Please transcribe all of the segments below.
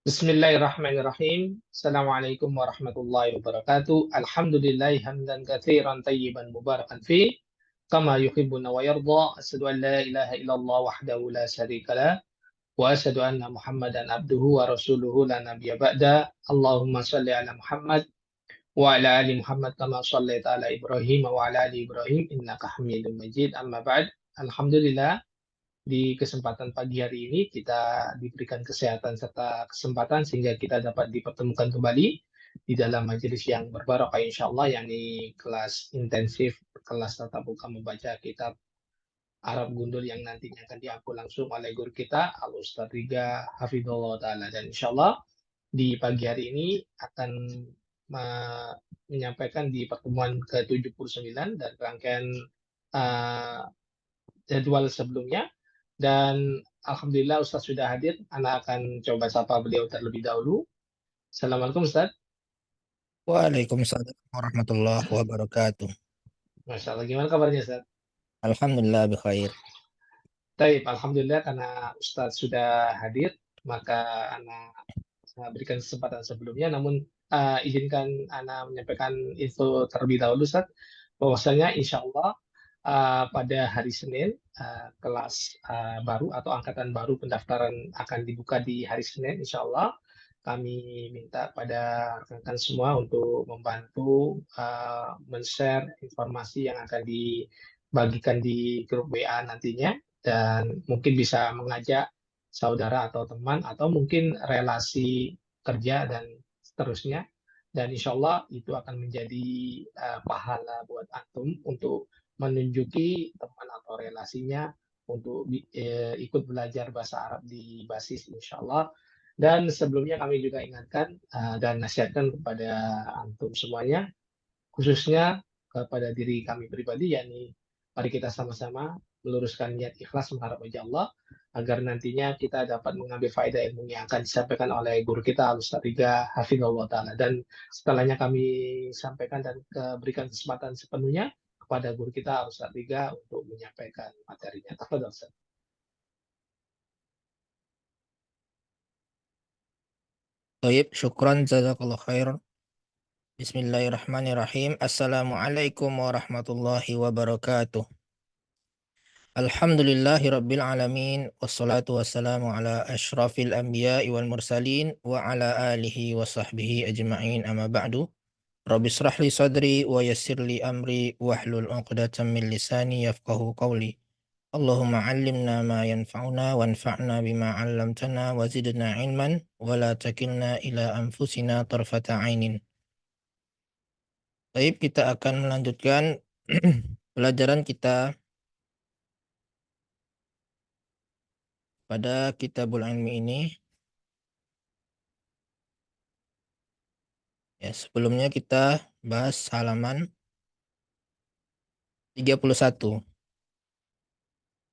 Bismillahirrahmanirrahim. Assalamualaikum warahmatullahi wabarakatuh. Alhamdulillah hamdan katsiran tayyiban mubarakan fi kama yuhibbuna wa yarda. Asyhadu an la ilaha illallah wahdahu la syarika lah wa asyhadu anna Muhammadan abduhu wa rasuluhu la nabiyya ba'da. Allahumma shalli ala Muhammad wa ala ali Muhammad kama shallaita ala Ibrahim wa ala ali Ibrahim innaka Hamidum Majid. Amma ba'd. Alhamdulillah, di kesempatan pagi hari ini kita diberikan kesehatan serta kesempatan sehingga kita dapat dipertemukan kembali di dalam majelis yang berbarokah insya Allah, yakni kelas intensif, kelas tatap muka membaca kitab Arab Gundul yang nantinya akan diampu langsung oleh guru kita Al Ustaz Riga Hafidhullah Ta'ala. Dan insya Allah di pagi hari ini akan menyampaikan di pertemuan ke-79 dan rangkaian uh, jadwal sebelumnya. Dan Alhamdulillah Ustaz sudah hadir. Anda akan coba sapa beliau terlebih dahulu. Assalamualaikum Ustaz. Waalaikumsalam warahmatullahi wabarakatuh. Masya Allah, gimana kabarnya Ustaz? Alhamdulillah bikhair. Baik, Alhamdulillah karena Ustaz sudah hadir, maka Anda berikan kesempatan sebelumnya. Namun izinkan Anda menyampaikan info terlebih dahulu Ustaz, bahwasanya insya Allah pada hari Senin kelas baru atau angkatan baru pendaftaran akan dibuka di hari Senin insya Allah. Kami minta pada rekan-rekan semua untuk membantu men-share informasi yang akan dibagikan di grup WA nantinya, dan mungkin bisa mengajak saudara atau teman atau mungkin relasi kerja dan seterusnya. Dan insya Allah itu akan menjadi pahala buat antum untuk menunjuki teman atau relasinya untuk ikut belajar bahasa Arab di basis insya Allah. Dan sebelumnya kami juga ingatkan dan nasihatkan kepada antum semuanya, khususnya kepada diri kami pribadi, yakni mari kita sama-sama meluruskan niat ikhlas mengharap wajah Allah agar nantinya kita dapat mengambil faedah ilmu yang akan disampaikan oleh guru kita Al-Ustaz Riga Hafizahullah Ta'ala. Dan setelahnya kami sampaikan dan berikan kesempatan sepenuhnya kepada guru kita Al-Ustaz Riga untuk menyampaikan materinya. Tafadhol Ustaz. Baik, syukran jazakallahu khair. Bismillahirrahmanirrahim. Assalamualaikum warahmatullahi wabarakatuh. Alhamdulillahi rabbil alamin. Wassalatu wassalamu ala ashrafil anbiya'i wal mursalin wa ala alihi wa sahbihi ajma'in, amma ba'du. Rabbi israh li sadri wa yassir li amri wahlul 'uqdatam min lisani yafqahu qawli. Allahumma 'allimna ma yanfa'una wanfa'na bima 'allamtana wa zidna ilman wa la takilna ila anfusina tarfata 'ainin. Baik, kita akan melanjutkan pelajaran kita pada Kitabul Ilmi ini. Ya, sebelumnya kita bahas halaman 31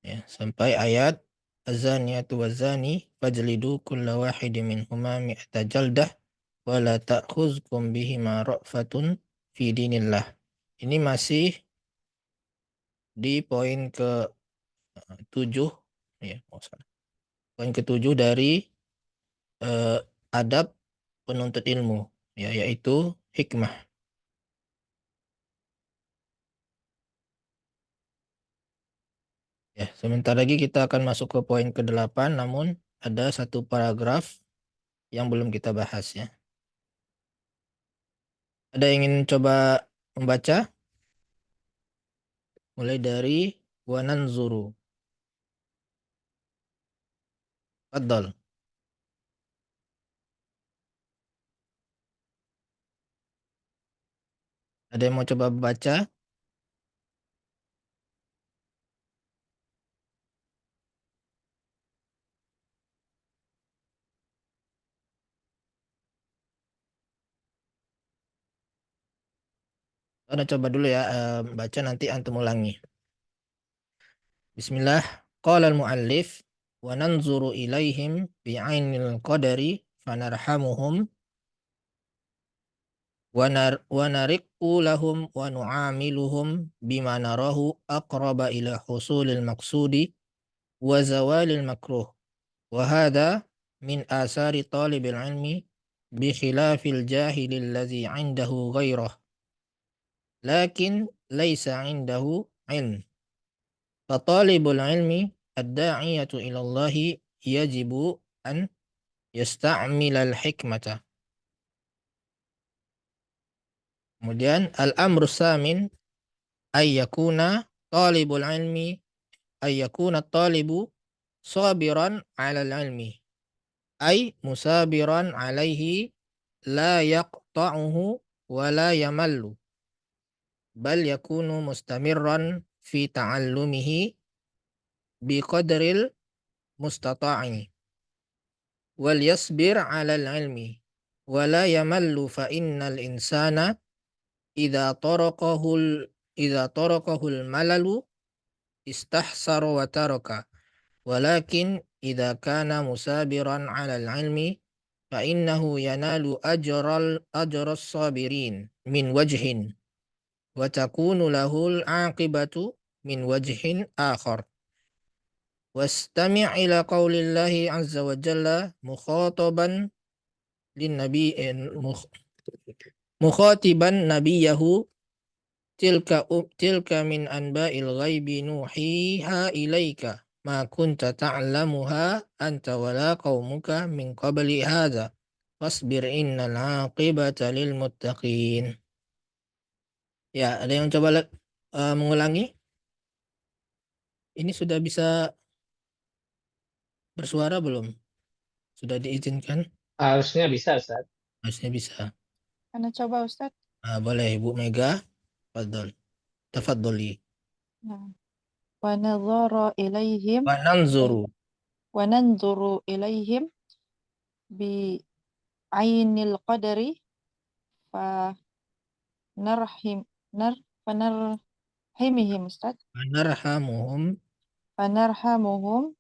ya, sampai ayat az-zaniyatu waz-zani fajlidu kulla wahidin minhuma mi'ata jaldah wa la ta'khuzkum bihima ra'fatun fi dinillah. Ini masih di poin ke-7 ya, poin ke-7 dari adab penuntut ilmu ya, yaitu hikmah. Ya, sebentar lagi kita akan masuk ke poin ke-8, namun ada satu paragraf yang belum kita bahas ya. Ada yang ingin coba membaca? Mulai dari wananzuru. Fadhal. Ada yang mau coba baca? Ada coba dulu ya, baca nanti antum ulangi. Bismillah. Qala al-muallif wa nanzuru ilaihim bi'ainil qadari fanarhamuhum wa nariqu lahum wa nu'amiluhum bima narahu aqraba ila husulil maqsudi wa zawalil makruh. Wa hadha min asari talibil ilmi bi khilafil jahilil ladzi 'indahu ghairah lakin laisa 'indahu ilm. Fatalibul ilmi ad-da'iyatu ila Allah yajibu an yasta'mila al-hikmata. Kemudian al-amru samin ayyakuna talibul ilmi ayyakuna talibu sabiran 'ala al-ilmi ay musabiran 'alaihi la yaqta'uhu wa la yamallu bal yakunu mustamirran fi ta'allumihi biqadril mustata'i wal yasbir 'ala al-ilmi wa la yamallu fa innal insana idza taraqahul idza taraqahul malalu istahsara wa taraka walakin idza kana musabiran 'ala al-'ilmi fa innahu yanalu ajras sabirin min wajhin wa takunu lahul 'aqibatu min wajhin akhar. Wastami' ila qaulillahi azza wa jalla mukhataban lin nabi mukhatiban nabiyahu tilka min anba'il ghaibi nuhiha ilaika ma kunta ta'lamuha anta wala qaumuka min qabli hadza wasbir innal aqibata lil muttaqin. Ya, ada yang coba mengulangi? Ini sudah bisa bersuara belum? Sudah diizinkan? Harusnya bisa, Ustaz. Harusnya bisa. Ana coba Ustaz. Boleh Ibu Mega. Tafadholi. Nah. Wa nadhara ilaihim Wa nanzuru. wa nanzuru ilaihim bi ainil qadari fa narhim nar fa narhimihim Ustaz. Wa narhamuhum. Fa narhamuhum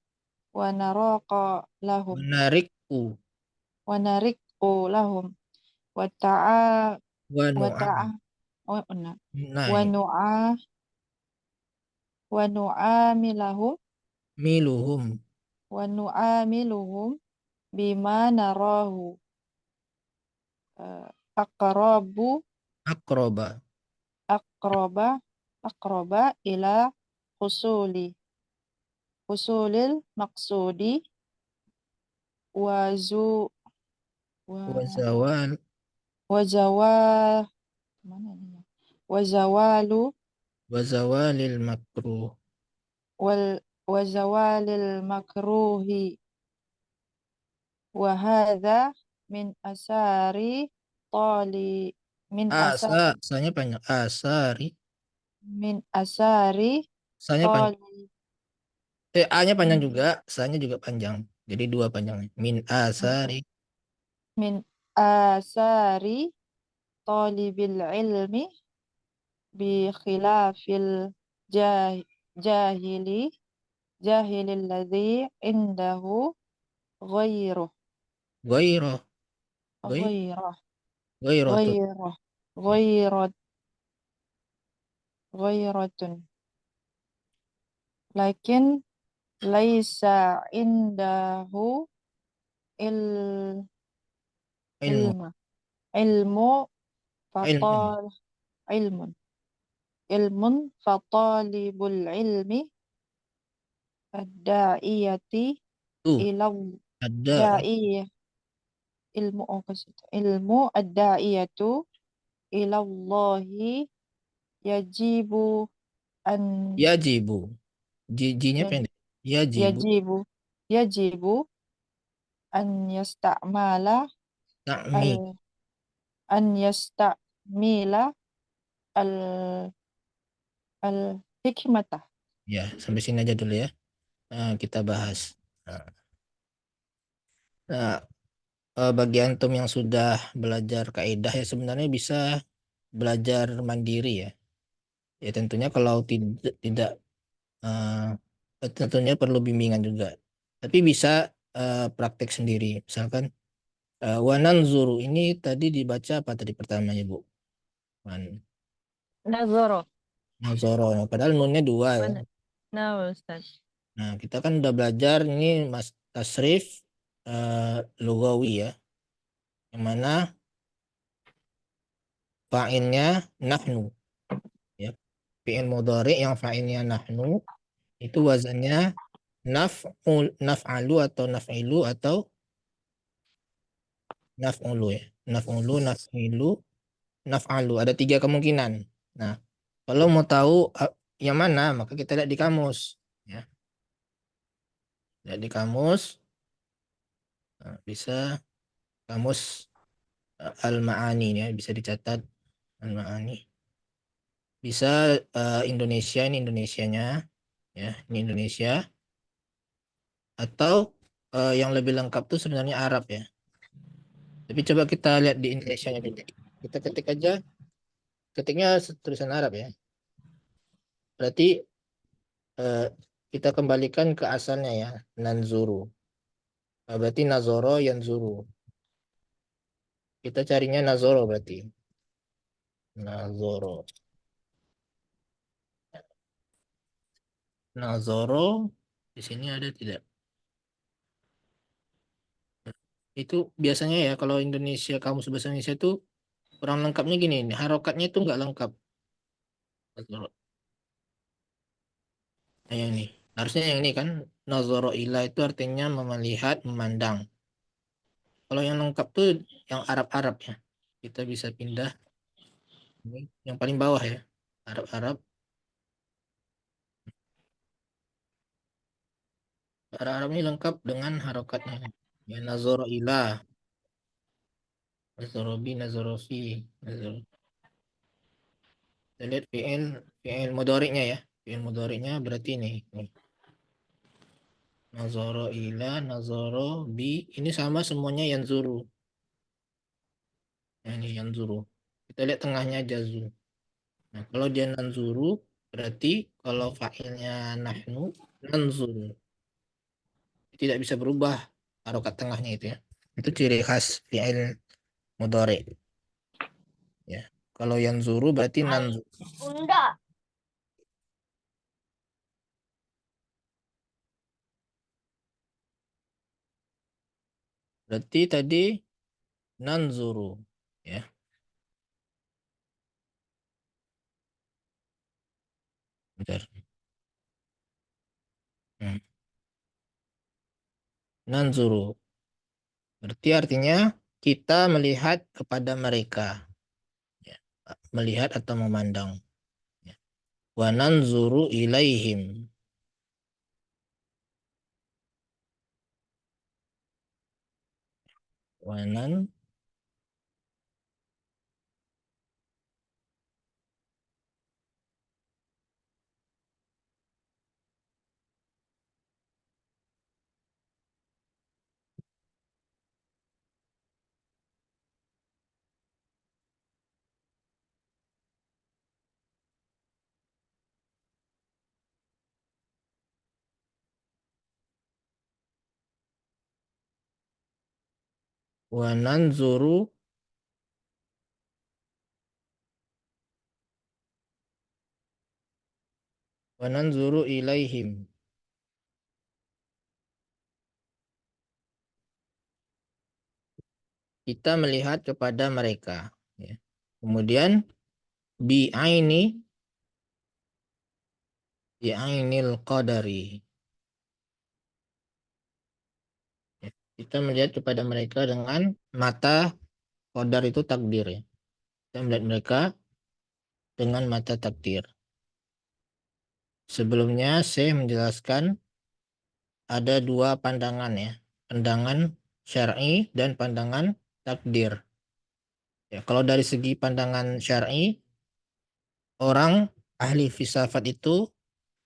wa naraqa Wa lahum narikku. wa nariqu lahum wa ta'a Wa wa nu'a. ta'a wa na Nah, wa ini. nu'a wa nu'amilahum Miluhum. wa nu'amiluhum bima narahu aqrabu Akroba. aqraba aqraba ila husulil maqsudi wa zu Wa zawal. wa zawal mana ini ya? Wa zawalu Wa zawalil makruh. wa zawalil makruhi wa hadha min asari tali min asari Sanya panjang. Asari. min asari Sanya panjang. tali A-nya panjang juga. Sanya juga panjang. Jadi dua panjangnya. Min asari. min asari talibil ilmi bi khilafil jahili jahilil ladzi indahu ghairuh Ghairah. ghairah Ghairatun. ghairah ghairat ghairatun lakin laisa indahu il Ilmu. ilmu Ilmun. fatal ilmun ilmun fatalibul ilmi ad-da'iyati Tuh. ila Ada. da'iyah ilmu ad-da'iyatu ila Allahi yajibu an Yajibu. Jinya ya- pendek. Yajibu. yajibu yajibu an yasta'mala Ta'mi. al an yasta'mila al al hikmata. Ya, sampai sini aja dulu ya. Kita bahas. Nah, bagi antum yang sudah belajar kaidah ya sebenarnya bisa belajar mandiri ya. Ya tentunya kalau tidak tentunya perlu bimbingan juga. Tapi bisa praktek sendiri. Misalkan wanan zuru ini tadi dibaca apa tadi pertamanya Bu? Wan Nazoro. Nazoro. Padahal nunnya dua ya. Nah, Ustaz. Nah kita kan udah belajar ini mas tasrif lugawi ya, yang mana fa'ilnya nahnu ya. Fi'il mudhari yang fa'ilnya nahnu itu wazannya naf'alu atau naf'ilu atau naf'ulu ya. Naf'ulu, naf'ilu, naf'alu. Ada 3 kemungkinan. Nah, kalau mau tahu yang mana, maka kita lihat di kamus ya. Lihat di kamus, bisa kamus Al-Ma'ani ya, bisa dicatat Al-Ma'ani. Bisa Indonesia, ini Indonesianya ya, ini Indonesia. Atau yang lebih lengkap tuh sebenarnya Arab ya. Tapi coba kita lihat di Indonesianya dulu. Kita ketik aja, ketiknya tulisan Arab ya. Berarti eh, kita kembalikan ke asalnya ya, nanzuru. Berarti nazoro yanzuru. Kita carinya nazoro berarti. Nazoro. Nazoro di sini ada tidak? Itu biasanya ya kalau Indonesia, kamus bahasa Indonesia itu kurang lengkapnya gini, harokatnya itu nggak lengkap. Nazoro. Nah, yang ini. Harusnya yang ini kan nazoro ila itu artinya melihat, memandang. Kalau yang lengkap tuh yang Arab-Arab ya. Kita bisa pindah ini yang paling bawah ya. Arab-Arab. Arab-Arab ini lengkap dengan harokatnya. Ya nazoro ila, nazoro bi, nazoro fi, nazoro. Kita lihat fi'il mudhari'nya ya. Fi'il mudhari'nya berarti ini. Nih. Nazoro ila, nazoro bi, ini sama semuanya yanzuru. Nah, ini yanzuru. Kita lihat tengahnya jazu. Nah, kalau dia nanzuru berarti kalau fa'ilnya nahnu nanzuru. Tidak bisa berubah harokat tengahnya itu ya. Itu ciri khas fi'il mudhari ya. Kalau yanzuru berarti nanzuru. Berarti tadi nanzuru ya. Bentar. Nanzuru. Berarti artinya kita melihat kepada mereka. Ya. Melihat atau memandang. Ya. Wa nanzuru ilaihim. Wa nanzuru ilaihim. Kita melihat kepada mereka. Ya. Kemudian bi'ainil qadari. Ya. Kita melihat kepada mereka dengan mata qadar itu takdir ya. Kita melihat mereka dengan mata takdir. Sebelumnya saya menjelaskan ada 2 pandangan ya. Pandangan syar'i dan pandangan takdir. Ya, kalau dari segi pandangan syar'i, orang ahli filsafat itu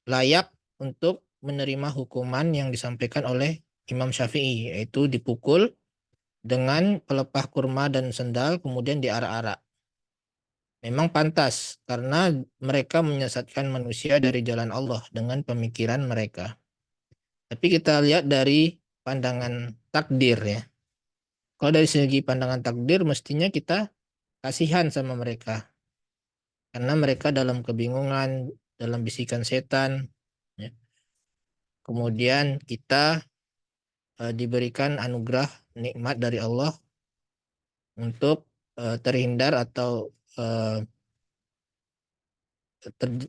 layak untuk menerima hukuman yang disampaikan oleh Imam Syafi'i, yaitu dipukul dengan pelepah kurma dan sendal kemudian diarak-arak. Memang pantas karena mereka menyesatkan manusia dari jalan Allah dengan pemikiran mereka. Tapi kita lihat dari pandangan takdir ya. Kalau dari segi pandangan takdir mestinya kita kasihan sama mereka. Karena mereka dalam kebingungan, dalam bisikan setan. Ya. Kemudian kita diberikan anugerah nikmat dari Allah untuk terhindar atau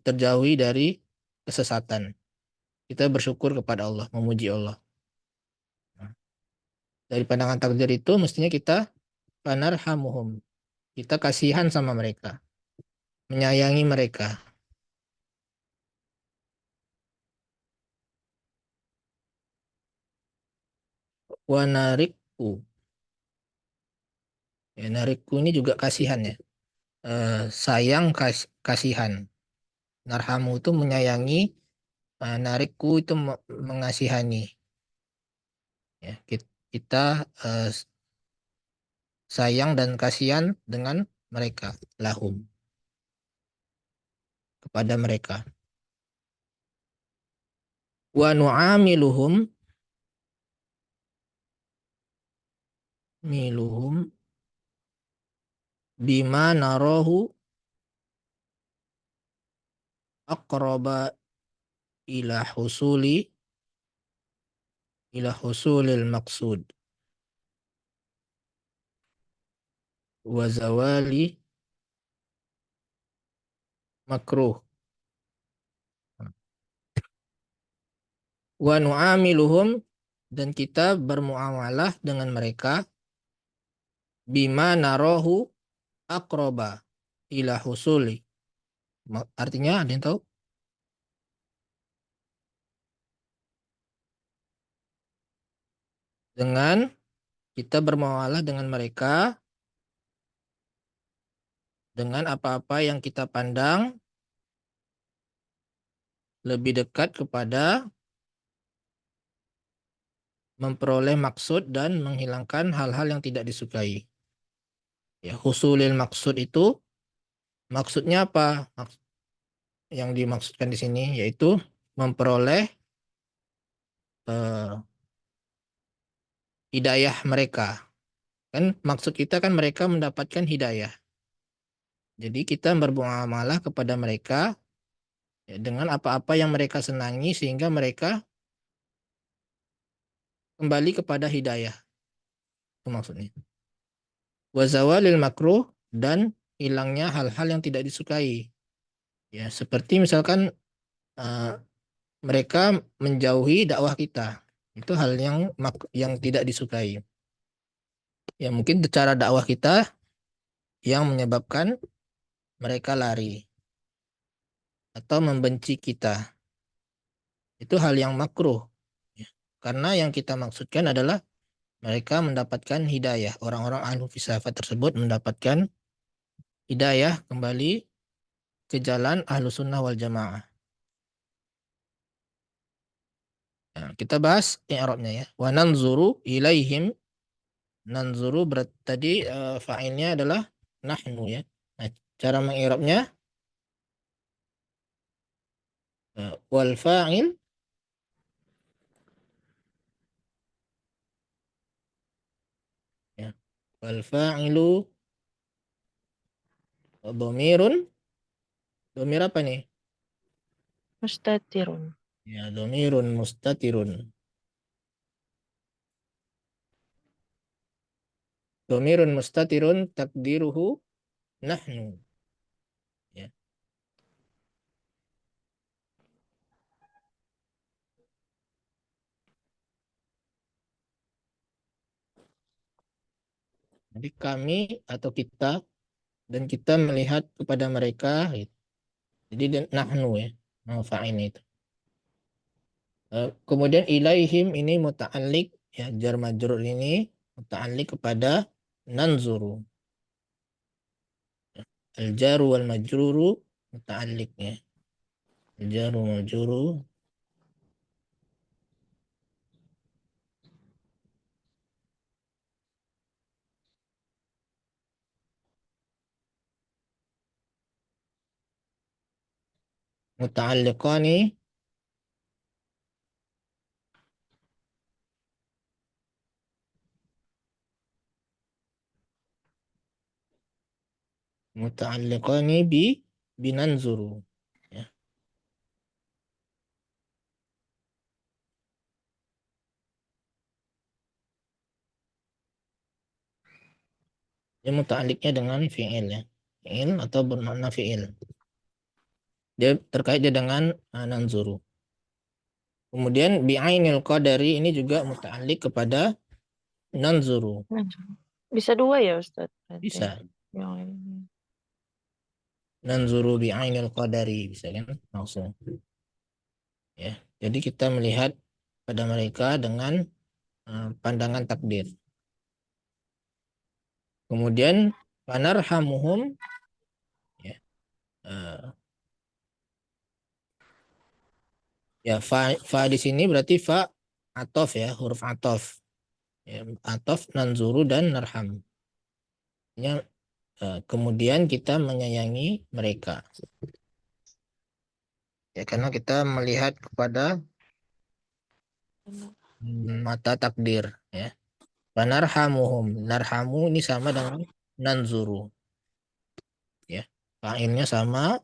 terjauhi dari kesesatan. Kita bersyukur kepada Allah, memuji Allah. Dari pandangan takdir itu mestinya kita panarhamuhum. Kita kasihan sama mereka, menyayangi mereka. Wa narikku. Ya, narikku ini juga kasihan ya. Sayang kasihan. Narhamu itu menyayangi, narikku itu mengasihani. Ya, kita sayang dan kasihan dengan mereka, lahum, kepada mereka. Wa nu'amiluhum miluhum bima narahu aqraba ila husulil maqsud wa zawali makruh. Wa nu'amiluhum, dan kita bermuamalah dengan mereka, bima narohu aqroba ila husuli. Artinya ada yang tahu? Dengan kita bermuamalah dengan mereka dengan apa-apa yang kita pandang lebih dekat kepada memperoleh maksud dan menghilangkan hal-hal yang tidak disukai. Ya, husulil maksud itu maksudnya apa? Yang dimaksudkan di sini yaitu memperoleh hidayah mereka. Kan maksud kita kan mereka mendapatkan hidayah. Jadi kita bermuamalah kepada mereka ya, dengan apa-apa yang mereka senangi sehingga mereka kembali kepada hidayah. Itu maksudnya. Wazawalil makruh, dan hilangnya hal-hal yang tidak disukai. Ya, seperti misalkan mereka menjauhi dakwah kita. Itu hal yang tidak disukai. Ya, mungkin cara dakwah kita yang menyebabkan mereka lari atau membenci kita. Itu hal yang makruh. Ya, karena yang kita maksudkan adalah mereka mendapatkan hidayah. Orang-orang ahlu filsafat tersebut mendapatkan hidayah kembali ke jalan ahlu sunnah wal jamaah. Nah, kita bahas i'rabnya ya. Wa nanzuru ilaihim. Nanzuru tadi fa'ilnya adalah nahnu ya. Nah, cara meng'irabnya wal fa'il ya. Wal fa'ilu dhamirun. Dhamir apa nih? Mustatirun. Ya, dhamirun mustatirun. Dhamirun mustatirun takdiruhu nahnu. Ya. Jadi kami atau kita, dan kita melihat kepada mereka gitu. Jadi nahnu ya, fa'ilnya itu. Kemudian ilaihim ini muta'alliq ya, jar majrur ini muta'alliq kepada nanzuru. Al jaru wal majruru muta'alliq ya. Al jaru wal majruru muta'alliqani binanzuru ya. Dia muta'alliqnya dengan fi'il ya. Fi'il atau bermakna fi'il. Dia terkait dia dengan nanzuru. Kemudian bi'ainil qadari ini juga muta'alliq kepada nanzuru. Bisa dua ya Ustaz? Berarti. Bisa. Yang ini. Nanzuru bi'ainil qadari. Bisa kan? Langsung. Ya. Jadi kita melihat pada mereka dengan pandangan takdir. Kemudian panarhamuhum ya. Ya fa di sini berarti fa atof ya, huruf atof. Ya, atof, nanzuru dan narham. Ya, kemudian kita menyayangi mereka. Ya, karena kita melihat kepada mata takdir ya. Panarhamuhum. Narhamu ini sama dengan nanzuru. Ya. Fa'ilnya sama,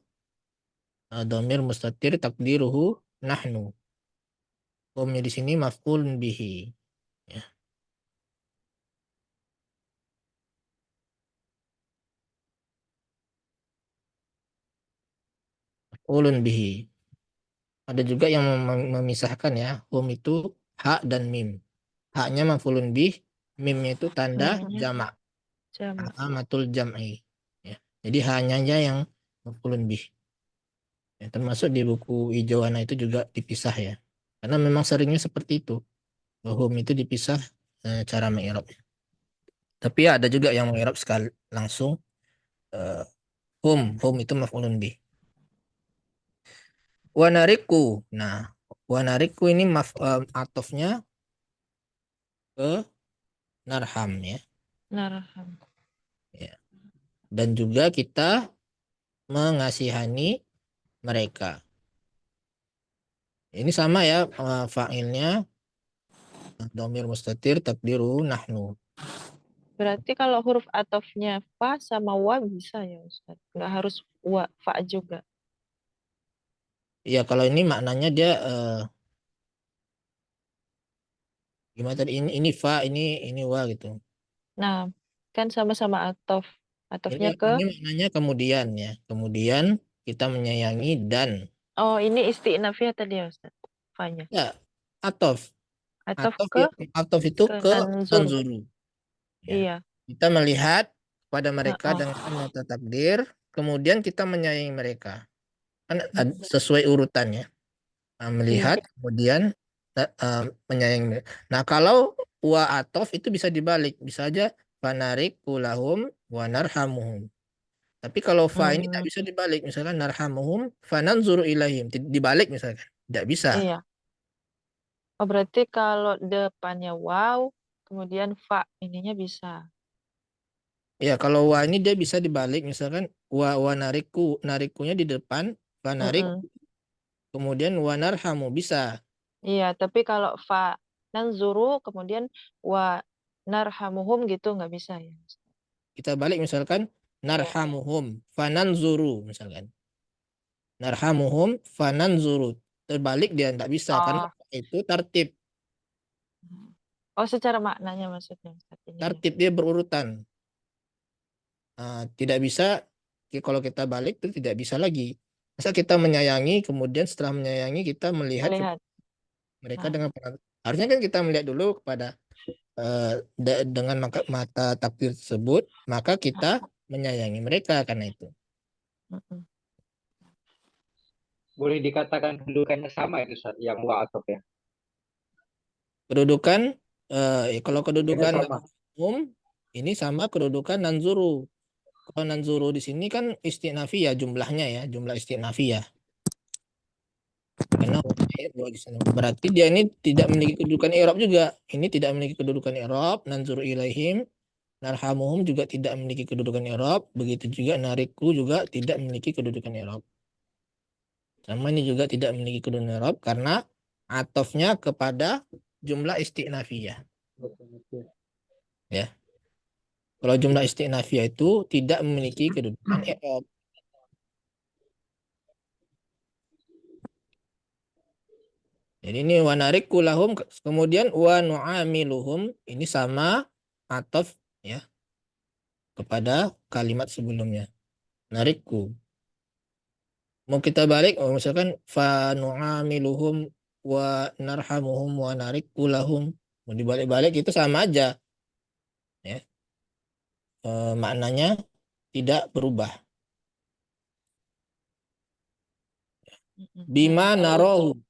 domir mustatir takdiruhu nahnu. Humnya di sini maf'ulun bihi. Ya. Maf'ulun bihi. Ada juga yang memisahkan ya. Hum itu ha dan mim. Haknya maf'ulun bih, mimnya itu tanda jamak. Jamak. Amatul jam'i. Ya. Jadi hanya yang maf'ulun bih. Ya, termasuk di buku hijau warna itu juga dipisah ya. Karena memang seringnya seperti itu. Hum itu dipisah cara mengi'rabnya. Tapi ada juga yang mengi'rab sekali langsung hum itu maf'ulun bih. Wanariku. Nah, wanariku ini atofnya ke narham ya. Narham. Ya. Dan juga kita mengasihani mereka. Ini sama ya fa'ilnya domir mustatir takdiru nahnu. Berarti kalau huruf atofnya fa sama wa bisa ya Ustaz? Nggak harus wa, fa juga. Ya kalau ini maknanya dia gimana tadi ini fa ini wa gitu. Nah, kan sama-sama atof. Atofnya ke, Ini maknanya kemudian ya. Kemudian kita menyayangi dan oh ini isti'nafiyah tadi ya Ustaz? Fa-nya. ya atof. Atof ke, Atof itu ke ke nanzur. nanzuru. Ya. Iya. Kita melihat pada mereka Oh. dengan mata takdir, kemudian kita menyayangi mereka. Kan sesuai urutannya. Melihat, kemudian menyayangi. Nah, kalau wa atof itu bisa dibalik. Bisa aja fanarik ulahum wa narhamuhum. Tapi kalau fa ini tak bisa dibalik. Misalkan narhamuhum fananzuru ilaihim. Dibalik misalkan. Tidak bisa. Iya. Oh berarti kalau depannya waw, kemudian fa ininya bisa. Ya, kalau wa ini dia bisa dibalik. Misalkan wa narikunya di depan. Fanarik. Kemudian wa narhamu. Bisa. Iya, tapi kalau fa nanzuru kemudian wa narhamuhum gitu nggak bisa ya. Kita balik misalkan narhamuhum fananzuru misalkan. Narhamuhum fananzuru. Terbalik dia tidak bisa karena itu tertib. Oh, secara maknanya maksudnya Ustaz ini. Tertib dia berurutan. Tidak bisa kalau kita balik itu tidak bisa lagi. Masa kita menyayangi kemudian setelah menyayangi kita melihat mereka dengan harusnya kan kita melihat dulu kepada dengan mata takdir tersebut, maka kita menyayangi mereka karena itu. Boleh dikatakan kedudukannya sama itu Ustaz, yang wa atop ya. Kedudukan kalau kedudukan Sama. umum ini sama kedudukan nanzuru. Kalau nanzuru di sini kan istinafiyah jumlahnya ya, jumlah istinafiyah. Karena berarti dia ini tidak memiliki kedudukan i'rab juga. Ini tidak memiliki kedudukan i'rab, nanzuru ilaihim, narhamuhum juga tidak memiliki kedudukan i'rab, begitu juga nariku juga tidak memiliki kedudukan i'rab. Sama ini juga tidak memiliki kedudukan i'rab karena atofnya kepada jumlah istinafiyah. Ya. Kalau jumlah istinafiyah itu tidak memiliki kedudukan i'rab. Jadi ini wa nariku lahum, kemudian wa nu'amiluhum ini sama atof ya. kepada kalimat sebelumnya. Narikku. Mau kita balik, misalkan fa nu'amiluhum wa narhamuhum wa narikku lahum. Mau dibalik-balik itu sama aja. Ya. Maknanya tidak berubah. Mm-mm. Bima Nah, kalau narohu. untuk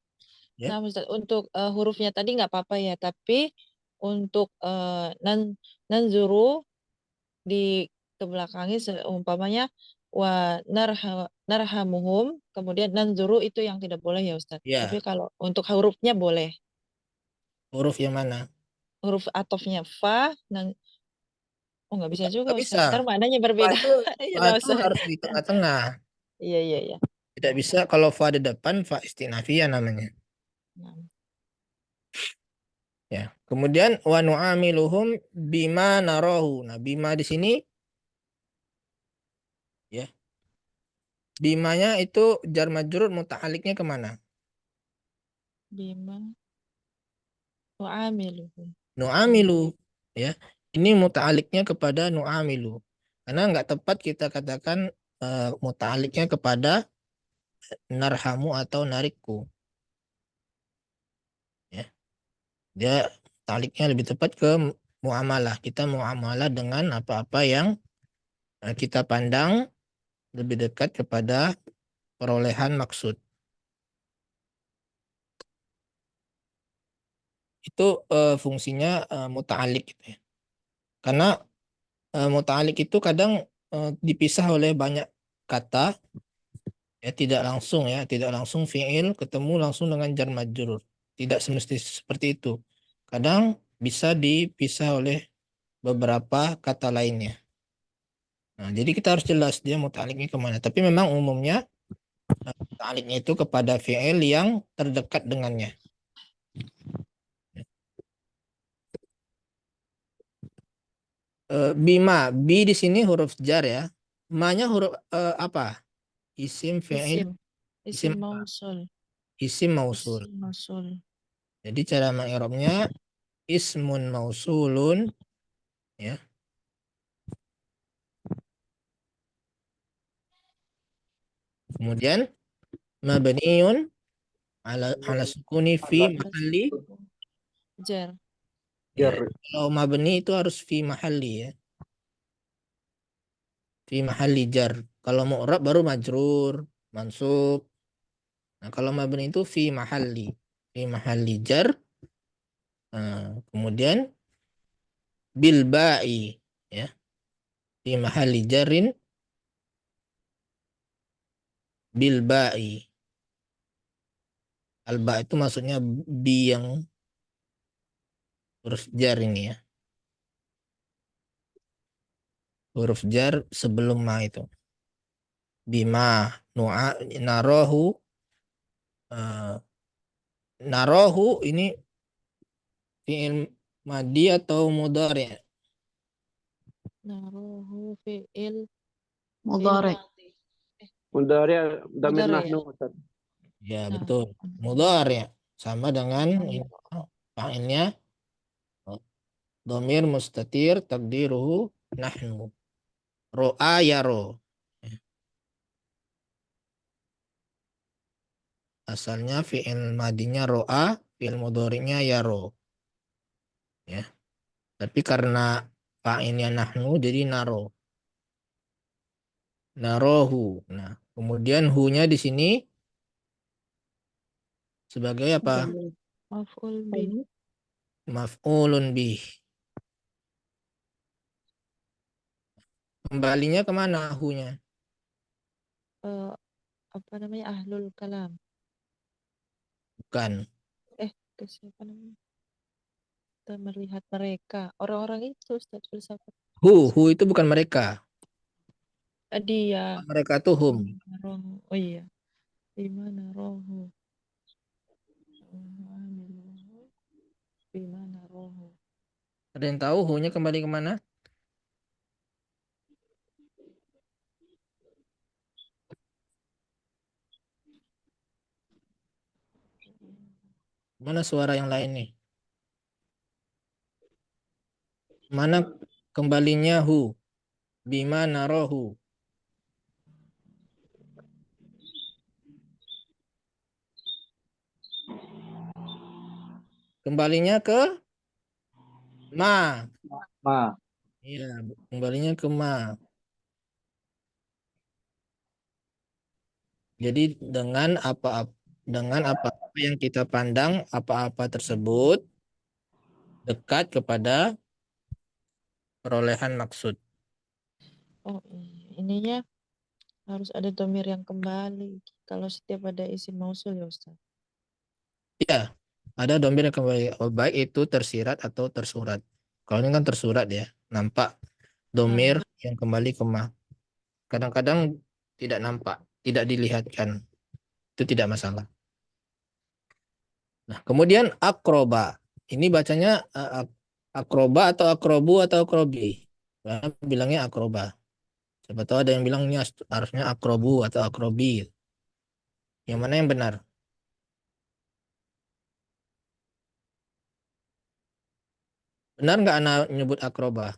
Ya. Nah, Ustaz, untuk hurufnya tadi nggak apa-apa ya, tapi untuk nanzuru di kebelakangi seumpamanya narhamuhum, kemudian nanzuru itu yang tidak boleh ya Ustaz. Tapi Ya, kalau untuk hurufnya boleh. huruf yang mana? Huruf atofnya fa, oh nggak bisa juga Nggak Ustaz. bisa. Ntar maknanya Fa berbeda. itu, Ya fa udah itu Ustaz. harus di tengah-tengah. Iya, iya, iya. Tidak bisa kalau fa di depan, fa istinafiyah namanya. Nah, Ya. Kemudian wa nu'amiluhum bima narohu. Nah, bima di sini ya. Bimanya itu jar majrur muta'aliknya kemana? bima wa'amiluhum. Nu'amilu ya. Ini muta'aliknya kepada nu'amilu. Karena nggak tepat kita katakan muta'aliknya kepada narhamu atau narikku ya. Dia taliknya lebih tepat ke muamalah. Kita muamalah dengan apa-apa yang kita pandang lebih dekat kepada perolehan maksud. Itu fungsinya muta'alik gitu ya. Karena muta'alik itu kadang dipisah oleh banyak kata ya, tidak langsung fiil ketemu langsung dengan jar majrur. Tidak semestinya seperti itu. Kadang bisa dipisah oleh beberapa kata lainnya. Nah, jadi kita harus jelas dia muta'aliknya kemana. Tapi memang umumnya muta'aliknya itu kepada fiil yang terdekat dengannya. Bima, bi di sini huruf jar ya. Ma-nya huruf apa? Isim, fiil, Isim, isim isim apa? mausul, Isim mausul. isim mausul. Jadi cara mengi'rabnya ismun mausulun ya. Kemudian mabniun ala sukuni fi mahalli. Jar. Ya, Jar. kalau mabni itu harus fi mahalli ya. Fi mahalli jar. Kalau mu'rab baru majrur, mansub. Nah, kalau mabni itu fi mahalli. Fi mahalli jar. Nah, kemudian bil ba'i ya. Fi mahalli jarin bil ba'i. Al ba itu maksudnya bi yang huruf jar ini ya. Huruf jar sebelum ma itu. Bima nu'a narohu eh, narohu ini fi'il madi atau mudhari? Naruhu fi'il Mudhari. madi. Mudhari damir Mudhari ya. nahnu Ustaz. Ya, Nah, betul. Mudhari sama dengan ini nah, fa'ilnya dhamir mustatir takdiruhu nahnu. Ro'a yaro. Asalnya fi'il madinya ro'a, fi'il mudhari'nya yaro. Ya. Tapi karena fa'ilnya nahnu jadi naro. Narohu. Nah, kemudian hu-nya di sini sebagai apa? maf'ul bih. Maf'ulun bih. Kembalinya kemana hu-nya? Eh, apa namanya ahlul kalam. Bukan. Ke siapa namanya? Kita melihat mereka. Orang-orang itu Ustaz filsafat. Hu itu bukan mereka. Dia. Mereka tuh hum. Rohu. Oh iya. Di mana rohu? Di mana rohu? Ada yang tahu hu-nya kembali kemana? Mana suara yang lain nih? Mana kembalinya hu? bima narohu. Kembalinya ke ma. Ma. Iya, kembalinya ke ma. Jadi dengan apa-apa yang kita pandang, apa-apa tersebut dekat kepada perolehan maksud. Oh iya, ininya harus ada domir yang kembali. Kalau setiap ada isim mausul ya Ustaz. Iya, ada domir yang kembali. Oh, baik itu tersirat atau tersurat. Kalau ini kan tersurat ya, nampak domir yang kembali ke ma. Kadang-kadang tidak nampak, tidak dilihatkan. Itu tidak masalah. Nah, kemudian akroba. Ini bacanya akroba atau akrobu atau akrobi. Nah, bilangnya akroba. Siapa tahu ada yang bilangnya harusnya akrobu atau akrobi. Yang mana yang benar? Benar nggak anak nyebut akroba?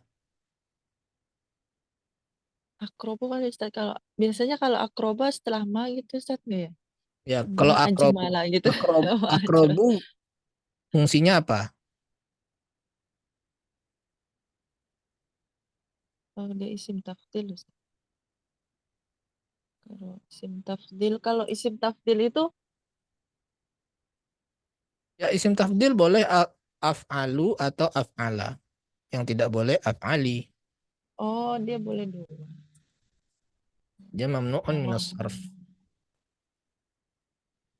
Akroba kan Ustaz, kalau biasanya kalau akroba setelah ma gitu Ustaz nggak ya? Ya, kalau Ma ajmala gitu. Ma ajmala. akrobu fungsinya apa? Oh, dia isim tafdil Ustaz. Kalau isim tafdil itu Ya, isim tafdil boleh af'alu atau af'ala. Yang tidak boleh af'ali. dia boleh dua. Dia mamnu'un minas Oh. sarf.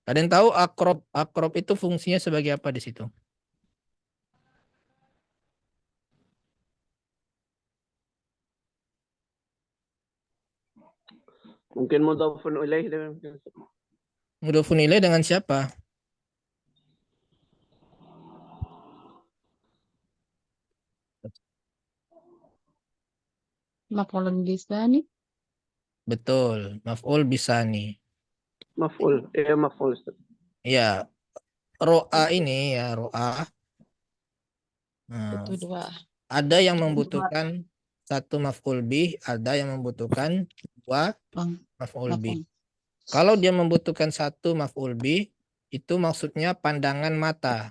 Ada yang tahu akrob itu fungsinya sebagai apa di situ? Mungkin mudhafun ilaih dengan Mudhofun ilaih dengan siapa? maf'ulun bisani. Betul, maf'ul bisani. maf'ul. Maf'ul Ustaz. Ya, ro'a ini ya ro'a. Nah, Butuh dua. ada yang membutuhkan satu maf'ul bih, ada yang membutuhkan dua Bang, maf'ul bih. maf'ul. Kalau dia membutuhkan satu maf'ul bih, itu maksudnya pandangan mata.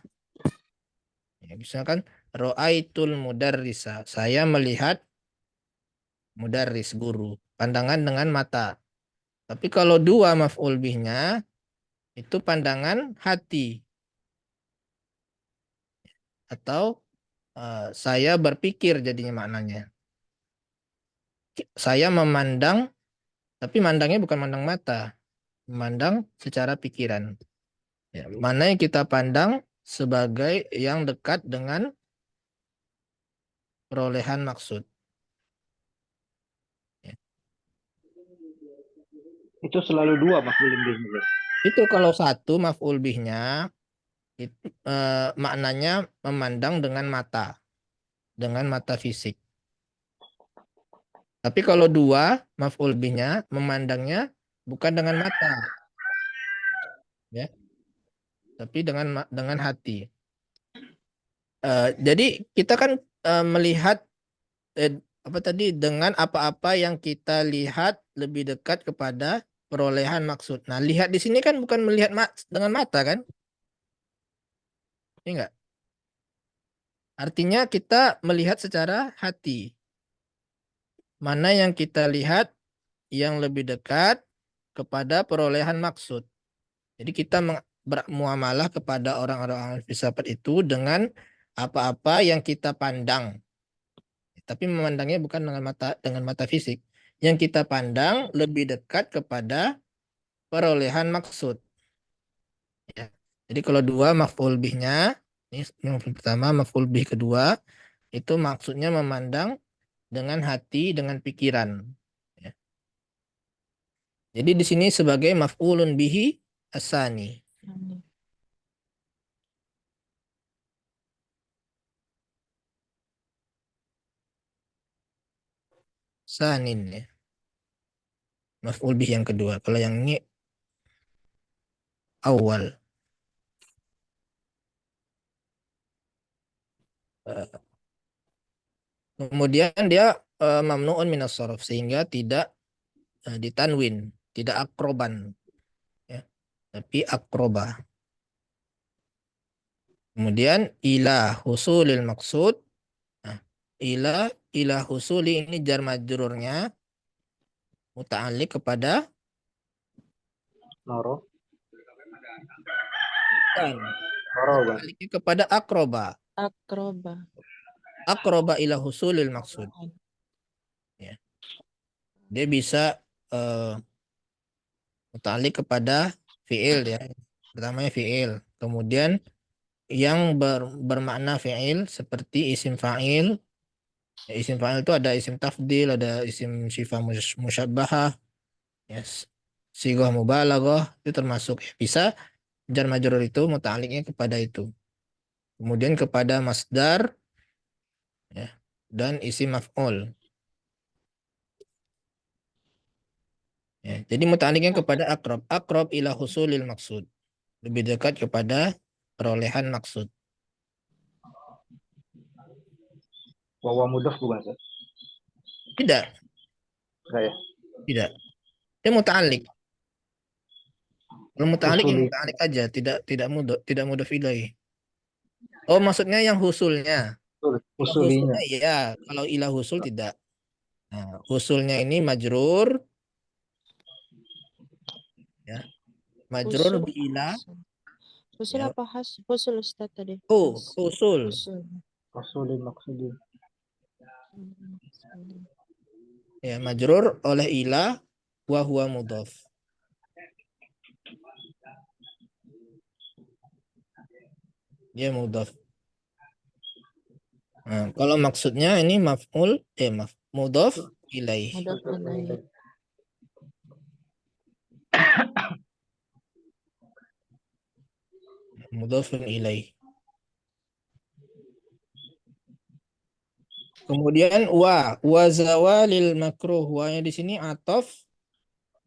Ya, misalkan ro'aitul mudarrisa, saya melihat mudarris guru, pandangan dengan mata. Tapi kalau dua maf'ul bihnya itu pandangan hati atau saya berpikir jadinya maknanya. Saya memandang, tapi mandangnya bukan mandang mata, memandang secara pikiran. Ya, mana yang kita pandang sebagai yang dekat dengan perolehan maksud. Ya. Itu selalu dua maf'ul bih. Itu kalau satu maf'ul bihnya itu maknanya memandang dengan mata fisik. Tapi kalau dua maf'ul bihnya memandangnya bukan dengan mata, ya, tapi dengan hati. Jadi kita kan melihat apa tadi dengan apa-apa yang kita lihat lebih dekat kepada perolehan maksud. Nah, lihat di sini kan bukan melihat dengan mata kan? Ini enggak? Artinya kita melihat secara hati. Mana yang kita lihat yang lebih dekat kepada perolehan maksud. Jadi kita bermuamalah kepada orang-orang filsafat itu dengan apa-apa yang kita pandang. Tapi memandangnya bukan dengan mata fisik. Yang kita pandang lebih dekat kepada perolehan maksud. Ya. Jadi kalau dua maf'ul bihnya, ini yang pertama maf'ul bih kedua, itu maksudnya memandang dengan hati, dengan pikiran. Ya. Jadi di sini sebagai maf'ulun bihi asani. Sanin ya. Maf'ul bih yang kedua. Kalau yang ini awal. Kemudian dia mamnuun minas sharf, sehingga tidak ditanwin, tidak akroban, ya, tapi akroba. Kemudian ila husulil maksud. Nah, ila husuli ini jar majrurnya muta'alliq kepada Noro. dan Noro, Bang. muta'alliqnya kepada akroba. Akroba. Akroba ila husulil maksud. Ya. Dia bisa muta'alliq kepada fi'il, ya. Pertamanya fi'il. Kemudian yang bermakna fi'il seperti isim fa'il. Ya, isim fa'il itu ada isim tafdil, ada isim syifah musyabbahah, ya, sighah mubalaghah, itu termasuk, ya. Bisa jar majrur itu muta'alliqnya kepada itu. Kemudian kepada masdar, ya, dan isim maf'ul. Ya, jadi muta'alliqnya kepada akrob. Akrob ila husulil maksud. Lebih dekat kepada perolehan maksud. Wawa mudaf bukan, Ustaz? Tidak, Enggak ya? tidak. Dia muta'alliq. Kalau muta'alliq ya Husuli. muta'alliq aja, tidak mudhaf ilaih. Oh, maksudnya yang husulnya. Kalau Husulinya. husulnya iya, kalau ilah husul tidak. Nah, husulnya ini majrur, ya. Majrur Husul. bi ilah, Husul ya. apa has? Husul Ustaz tadi. Husul. Husul. Husuli maksudin. Ya, majrur oleh ilah wa huwa mudhaf. Dia mudhaf. Nah, kalau maksudnya ini maf'ul, mudhaf ilaih. Mudaf ilaih. Mudhafun ilaih. Kemudian wa zawalil makruh. Wa-nya di sini atof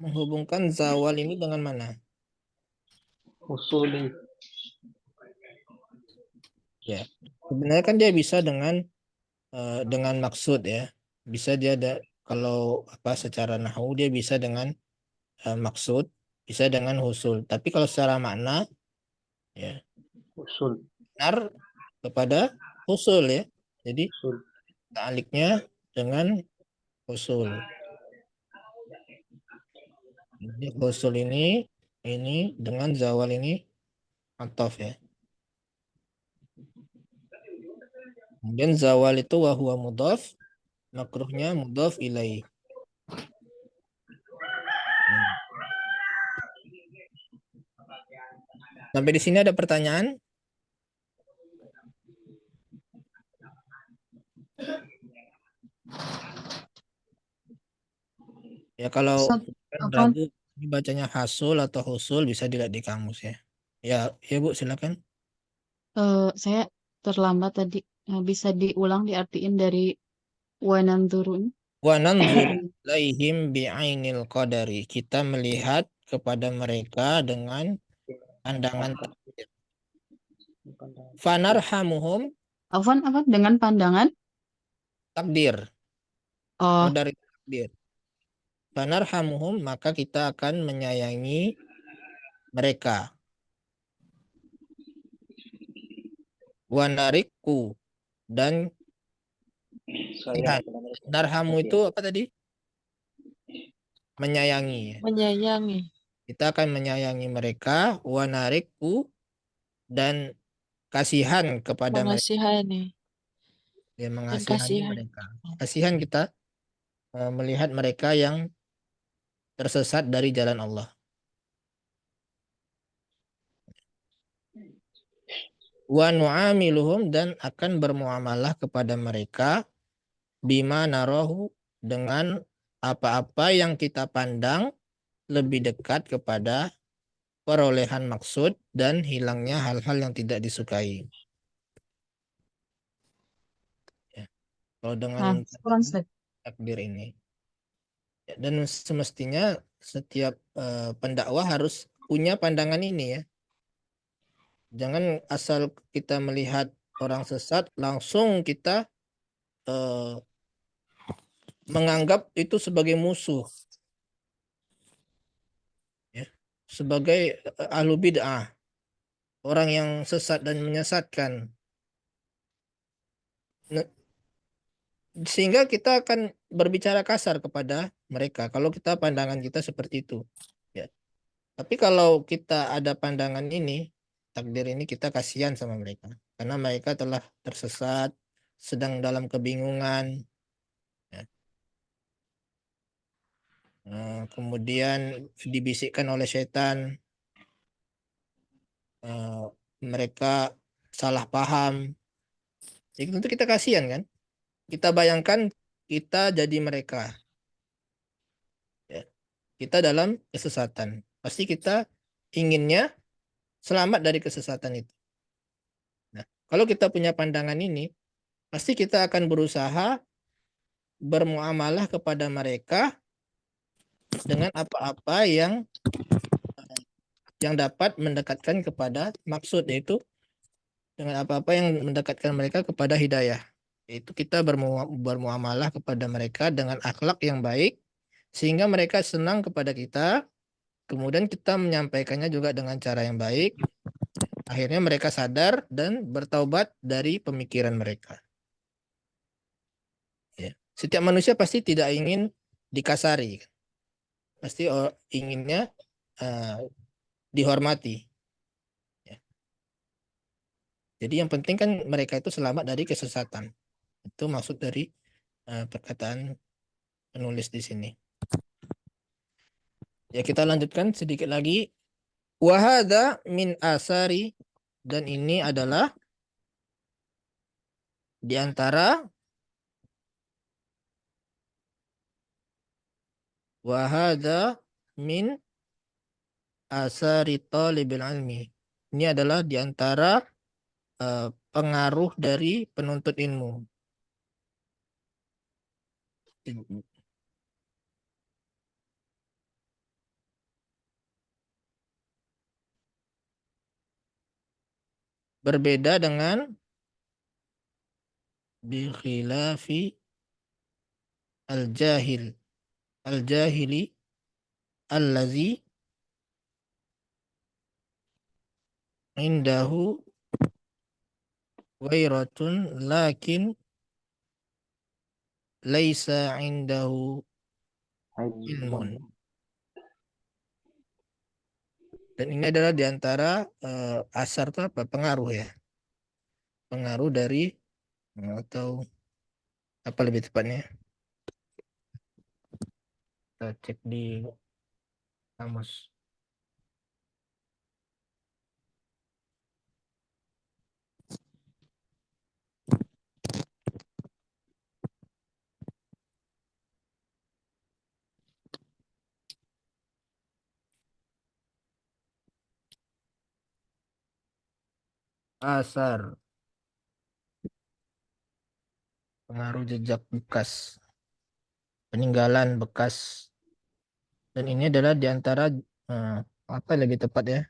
menghubungkan zawal ini dengan mana? Husuli. Ya. Sebenarnya kan dia bisa dengan maksud, ya. Bisa dia ada, kalau secara nahwu dia bisa dengan maksud, bisa dengan husul. Tapi kalau secara makna, ya, Husul. benar kepada husul, ya. Jadi Husul. ta'aliknya dengan husul. Jadi husul ini dengan zawal ini atof, ya. Kemudian zawal itu wa huwa mudhaf, makruhnya mudhaf ilaih. Sampai di sini ada pertanyaan? Ya, kalau ragu ini bacanya hasul atau husul bisa dilihat di kamus, ya. Ya Bu, silakan. Saya terlambat tadi. Bisa diulang diartiin dari wananzurun. Wa nanzur ilaihim bi'ainil qadari. Kita melihat kepada mereka dengan pandangan takdir. Fanarhamuhum, Afwan, dengan pandangan? takdir. Oh, Qadar itu takdir. Fanarhamuhum, maka kita akan menyayangi mereka. Wa narikku, dan kasihan. Narhamu itu apa tadi? Menyayangi, ya. Menyayangi. Kita akan menyayangi mereka, wa narikku, dan kasihan kepada mereka. Mengasihani. Ya, Dan mengasihani kasihan. mereka. Kasihan kita melihat mereka yang tersesat dari jalan Allah. Wa nu'amiluhum, dan akan bermuamalah kepada mereka bima narahu, dengan apa-apa yang kita pandang lebih dekat kepada perolehan maksud dan hilangnya hal-hal yang tidak disukai. Ya. Kalau dengan takdir ini. Ya, dan semestinya setiap pendakwah harus punya pandangan ini, ya. Jangan asal kita melihat orang sesat langsung kita menganggap itu sebagai musuh, ya, sebagai ahlu bid'ah, orang yang sesat dan menyesatkan. Nah, sehingga kita akan berbicara kasar kepada mereka kalau kita pandangan kita seperti itu, ya. Tapi kalau kita ada pandangan ini, takdir ini, kita kasihan sama mereka karena mereka telah tersesat, sedang dalam kebingungan, ya. Kemudian dibisikkan oleh setan, mereka salah paham. Jadi tentu kita kasihan kan. Kita bayangkan kita jadi mereka, ya. Kita dalam kesesatan. Pasti kita inginnya selamat dari kesesatan itu. Nah, kalau kita punya pandangan ini, pasti kita akan berusaha bermuamalah kepada mereka dengan apa-apa yang dapat mendekatkan kepada maksud, yaitu dengan apa-apa yang mendekatkan mereka kepada hidayah. Yaitu kita bermuamalah kepada mereka dengan akhlak yang baik, sehingga mereka senang kepada kita, kemudian kita menyampaikannya juga dengan cara yang baik. Akhirnya mereka sadar dan bertaubat dari pemikiran mereka. Ya. Setiap manusia pasti tidak ingin dikasari. Pasti inginnya dihormati. Ya. Jadi yang penting kan mereka itu selamat dari kesesatan. Itu maksud dari perkataan penulis di sini. Ya, kita lanjutkan sedikit lagi. Wahada min asari, dan ini adalah di antara wahada min asari talibil ilmi. Ini adalah di antara pengaruh dari penuntut ilmu. Berbeda dengan bikhilafi al-jahili allazi indahu ghairatun lakin laisa indahu ilmun. Dan ini adalah di antara asar itu apa? Pengaruh, ya. Pengaruh dari atau apa lebih tepatnya? Kita cek di kamus. Asar, pengaruh jejak bekas, peninggalan bekas. Dan ini adalah di antara apa lebih tepat, ya?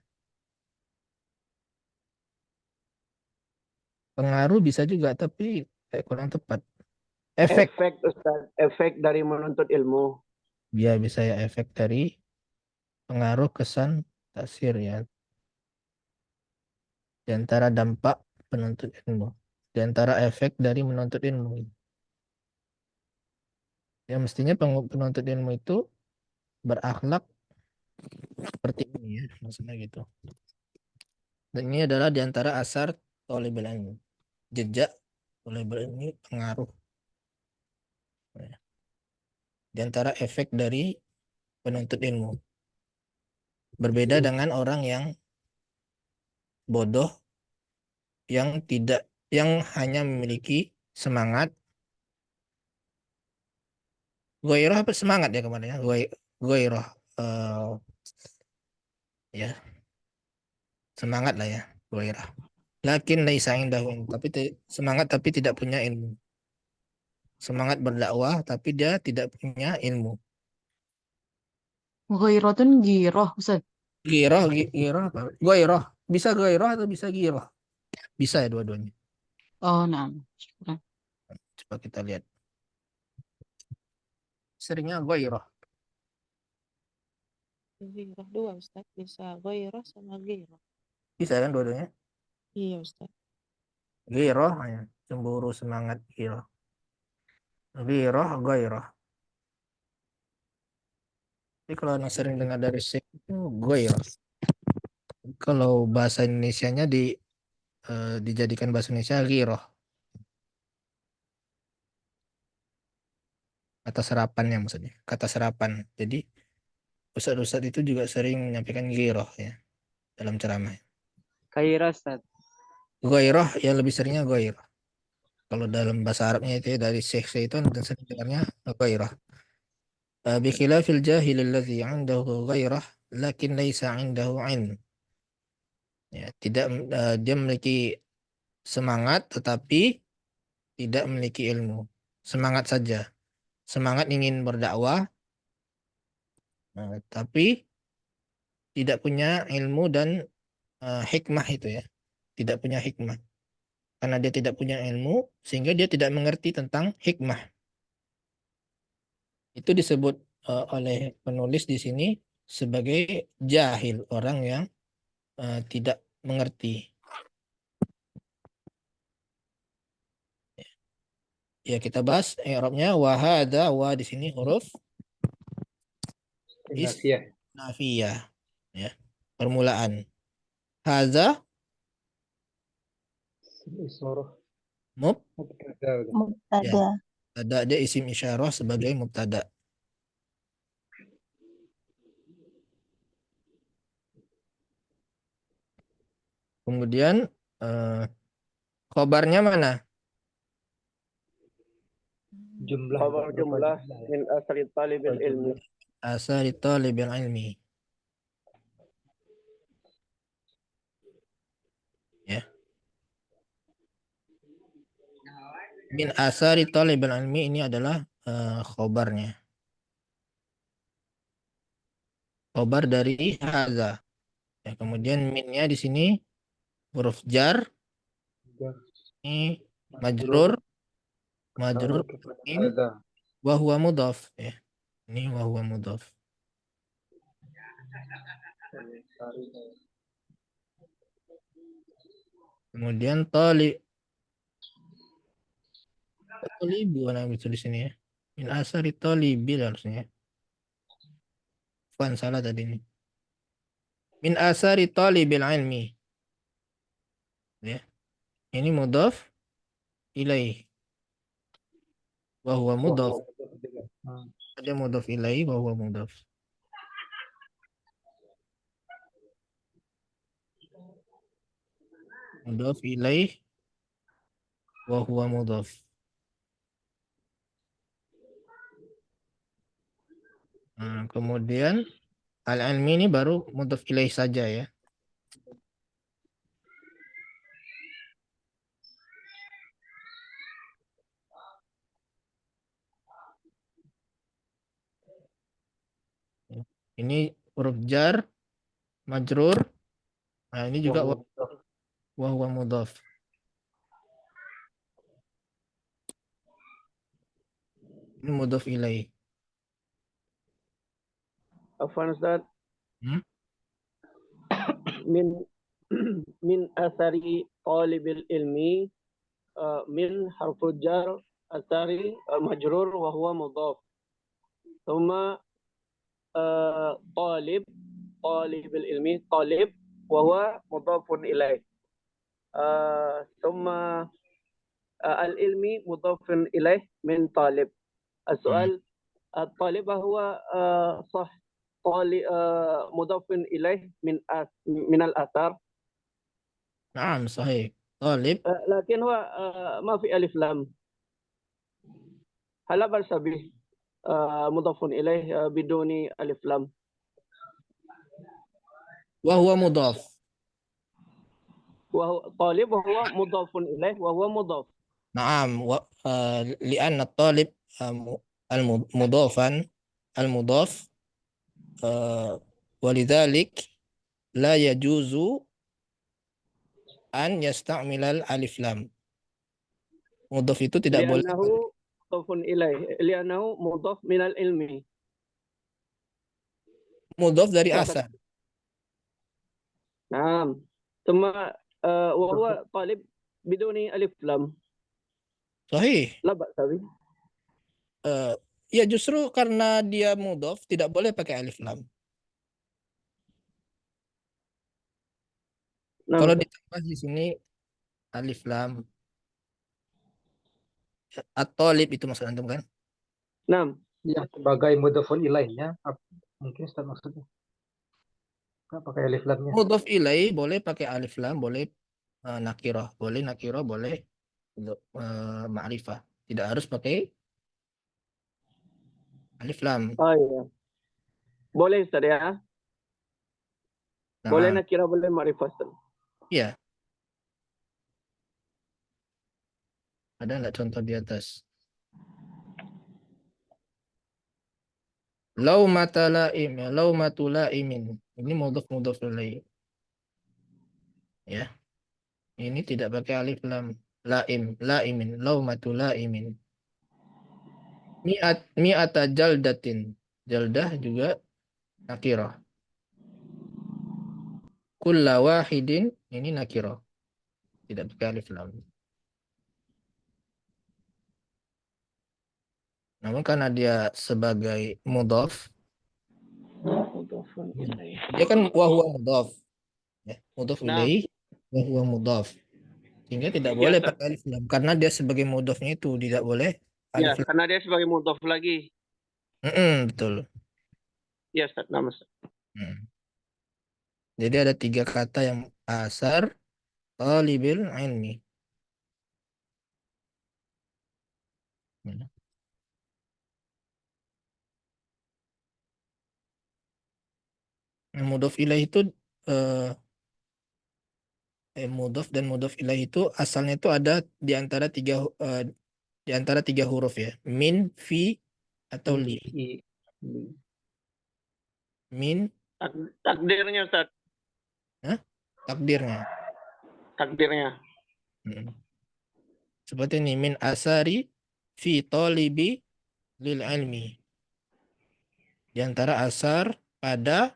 Pengaruh bisa juga, tapi kurang tepat. Efek. Efek, Ustaz. Efek dari menuntut ilmu. Ya, bisa ya, efek dari pengaruh kesan taksir, ya. Di antara dampak penuntut ilmu. Di antara efek dari menuntut ilmu. Ya, mestinya penuntut ilmu itu berakhlak seperti ini, ya, maksudnya gitu. Dan ini adalah di antara asar thalibul ilmi. Jejak thalibul ilmi, pengaruh. Di antara efek dari penuntut ilmu. Berbeda dengan orang yang bodoh, yang hanya memiliki semangat goiroh, apa semangat ya kemarin, ya, goiroh, ya, semangat lah, ya, goiroh. Lakin laisa indahu ilmu, tapi semangat tapi tidak punya ilmu. Semangat berdakwah tapi dia tidak punya ilmu. Ghairatun giroh, Ustaz. Giroh apa? Goiroh. Bisa goiroh atau bisa giroh? Bisa ya dua-duanya. Oh, nah. Syukuran. Coba kita lihat. seringnya ghairah. Ghairah dua Ustaz, bisa ghairah sama ghairah. Bisa kan dua-duanya? Iya Ustaz. Ghairah, ya. Cemburu, semangat, ghairah. Ghairah, ghairah. Tapi kalau anak sering dengar dari Syekh itu ghairah. Kalau bahasa Indonesianya dijadikan bahasa Indonesia ghairah. Kata serapannya maksudnya. Kata serapan. Jadi ustadz-ustadz itu juga sering menyampaikan ghairah ya dalam ceramah. Khairah, Ustaz. Ghairah ya lebih seringnya ghairah. Kalau dalam bahasa Arabnya itu ya, dari Syekh itu dan sering dengarnya ghairah. Bikhilafil jahil alladhi 'indahu ghairah lakin laisa 'indahu 'ilm. Ya, dia memiliki semangat tetapi tidak memiliki ilmu. Semangat saja. Semangat ingin berdakwah tapi tidak punya ilmu dan hikmah itu ya. Tidak punya hikmah. Karena dia tidak punya ilmu sehingga dia tidak mengerti tentang hikmah. Itu disebut oleh penulis di sini sebagai jahil, orang yang tidak mengerti. Ya kita bahas i'rabnya wa hadza, wa di sini huruf Nafiyah. nafiyah ya. Permulaan. Hadza Isyarah. mub Mubtada. ya. Mubtada. Ada dia isim isyarah sebagai mubtada. Kemudian khobarnya mana? Jumlah. Khabar jumlah min asri talibil ilmi. Asari talibil ilmi. Ya. Min asari talibil ilmi ini adalah khobarnya. Khobar dari haza. Ya, kemudian minnya di sini huruf jar. Ini majrur min Hadza. wa huwa mudhaf ya. Ini wa huwa mudhaf. Kemudian talib bukan yang tulis sini ya. Min asari talibil harusnya. Bukan salah tadi ini. Min asari talibil ilmi. Ya. Ini mudhaf ilaih. Wa huwa mudhaf. Ada mudhaf ilaih wa huwa mudhaf. Mudhaf ilaih wa huwa mudhaf. Nah, kemudian al-ilmi ini baru mudhaf ilaih saja ya. Ini huruf jar, majrur. Nah, ini juga wa huwa mudhaf. Ini mudhaf ilaih. Afwan Ustaz. Hmm? min asari talibil ilmi min harfu jar asari majrur wa huwa mudhaf. Thumma talibul ilmi talib wa huwa mudhafun ilaih. Thumma al-ilmi mudhafun ilaih min talib. السؤال الطالب هو صح مضاف إليه من الآثار. نعم صحيح. طالب لكن هو ما في ألف لام. هل بأس به مضاف إليه بدون ألف لام؟ وهو مضاف. وهو طالب وهو مضاف إليه وهو مضاف. نعم لأن الطالب المضاف ولذلك لا يجوز أن يستعمل الألف لام. Mudhaf itu tidak boleh مضاف إليه لأنه مضاف من العلم. Mudhof dari وقد asar. نعم. ثم وهو طالب بدون ألف لام. Sahih. لا بأس به. Ya justru karena dia mudhof tidak boleh pakai alif lam. Kalau نعم. ditambah di sini alif lam at-thalib itu maksud antum kan? نعم. Ya, sebagai mudhofun ilaihnya, mungkin Ustaz maksudnya. Nggak pakai alif lamnya. Mudhof ilai boleh pakai alif lam, boleh nakirah, boleh nakirah, boleh ma'rifah. Tidak harus pakai alif lam. Oh iya. Boleh Ustaz ya. Boleh Nah, nakira, boleh ma'rifah Ustaz. iya. Ada nggak contoh di atas? Laumata laim, ya, laumatu laimin. Ini mudhof ilai. Ya. Ini tidak pakai alif lam. Laim, laimin, laumatu laimin. Mi'ata jaldatin. Jaldah juga nakirah. Kulla wahidin ini nakirah. Tidak pakai alif lam. Namun karena dia sebagai mudhof, Mudhafun ilaih. dia kan wahwa mudhof. Ya, mudhof Nah, ilaih wahwa mudhof. Sehingga tidak ya boleh Ustaz. pakai alif lam. Karena dia sebagai mudhofnya itu tidak boleh Ya, alif lam. karena dia sebagai mudhaf lagi. Betul. Ya Ustaz, nama Ustaz. Mm. Jadi ada 3 kata yang asar talibil ilmi. Ya. Nah, mudhof ilaih itu mudhof dan mudhof ilaih itu asalnya itu ada di antara 3 huruf ya. Min, fi, atau li. Min, Takdirnya Ustaz. takdirnya. Takdirnya. Mm. Seperti ini, min asari fi talibi lil ilmi. Di antara asar pada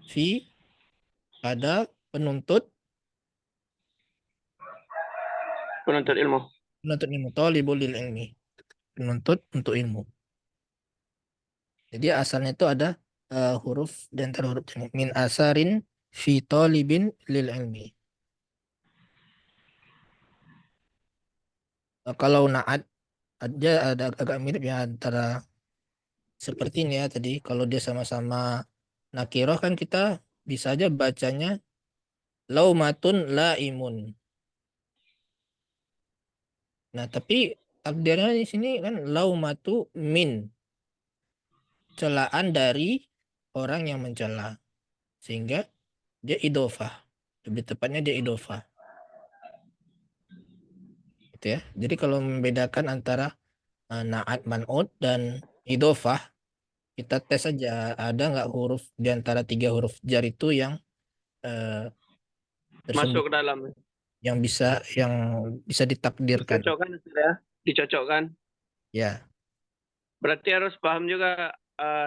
fi pada penuntut Penuntut ilmu. ilmu, talibul lil ilmi. Penuntut untuk ilmu. Jadi asalnya itu ada huruf di antara huruf ini. Min asarin fi talibin lil ilmi. Kalau naat aja ada agak mirip ya antara seperti ini ya tadi. Kalau dia sama-sama nakiroh kan kita bisa aja bacanya laumatun laimun. Nah, tapi takdirnya di sini kan laumatu min. Celaan dari orang yang mencela. Sehingga dia idofah. Lebih tepatnya dia idofah. Gitu ya. Jadi kalau membedakan antara naat man'ut dan idofah, kita tes aja ada nggak huruf di antara 3 huruf jar itu yang tersembunyi, Masuk ke dalam. yang bisa ditakdirkan. Dicocokkan Ustaz ya. Dicocokkan. Ya, Berarti harus paham juga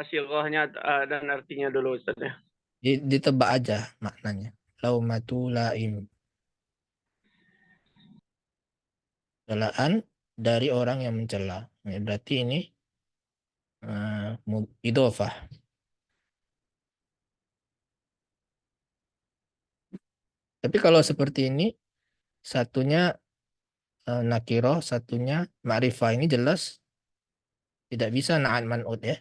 silghahnya dan artinya dulu Ustaz ya. ditebak aja maknanya. Laumatu laim. Celaan dari orang yang mencela. Ya, berarti ini idofah. Tapi kalau seperti ini, satunya nakiroh, satunya ma'rifah, ini jelas tidak bisa na'at man'ut ya.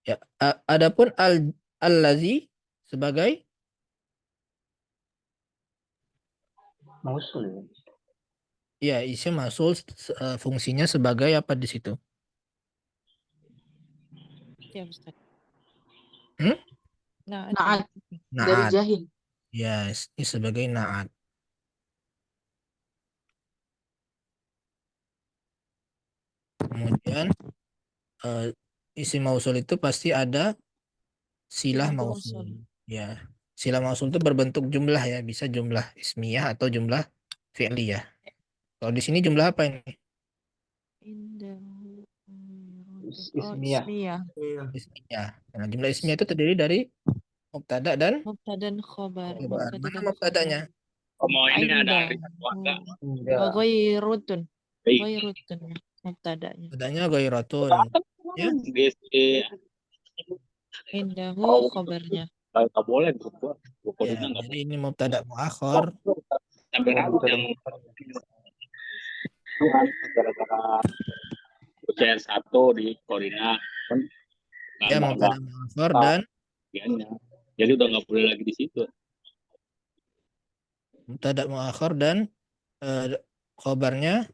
Ya, adapun al-lazi sebagai Mausul. ya isim mausul fungsinya sebagai apa di situ? Ya Ustaz. Hmm? Nah, Naat dari Naat. jahil. Ya, ini sebagai naat. Kemudian isim mausul itu pasti ada silah Silah mausul. mausul. Ya, silah mausul itu berbentuk jumlah ya, bisa jumlah ismiyah atau jumlah fi'liyah. Kalau di sini jumlah apa ini? Indahu Ismiyah. ismiyah. Ismiyah. Nah, jumlah ismiyah itu terdiri dari mubtada dan Mubtada dan khobar. khobar. Mubtada Mana dan mubtadanya? Mau ini ada Indah. arif atau enggak? Enggak. Ghairutun. Baik. Ghairutun. Mubtadanya. Mubtadanya ghairatun. Ya, Indahu khobarnya. Nggak boleh berbuat. ya. Jadi ini mubtada muakhar. Yang gara-gara UCR 1 di Korina kan Ya, mubtada muakhar dan bagiannya. Jadi udah nggak boleh lagi di situ. mubtada muakhar dan khobarnya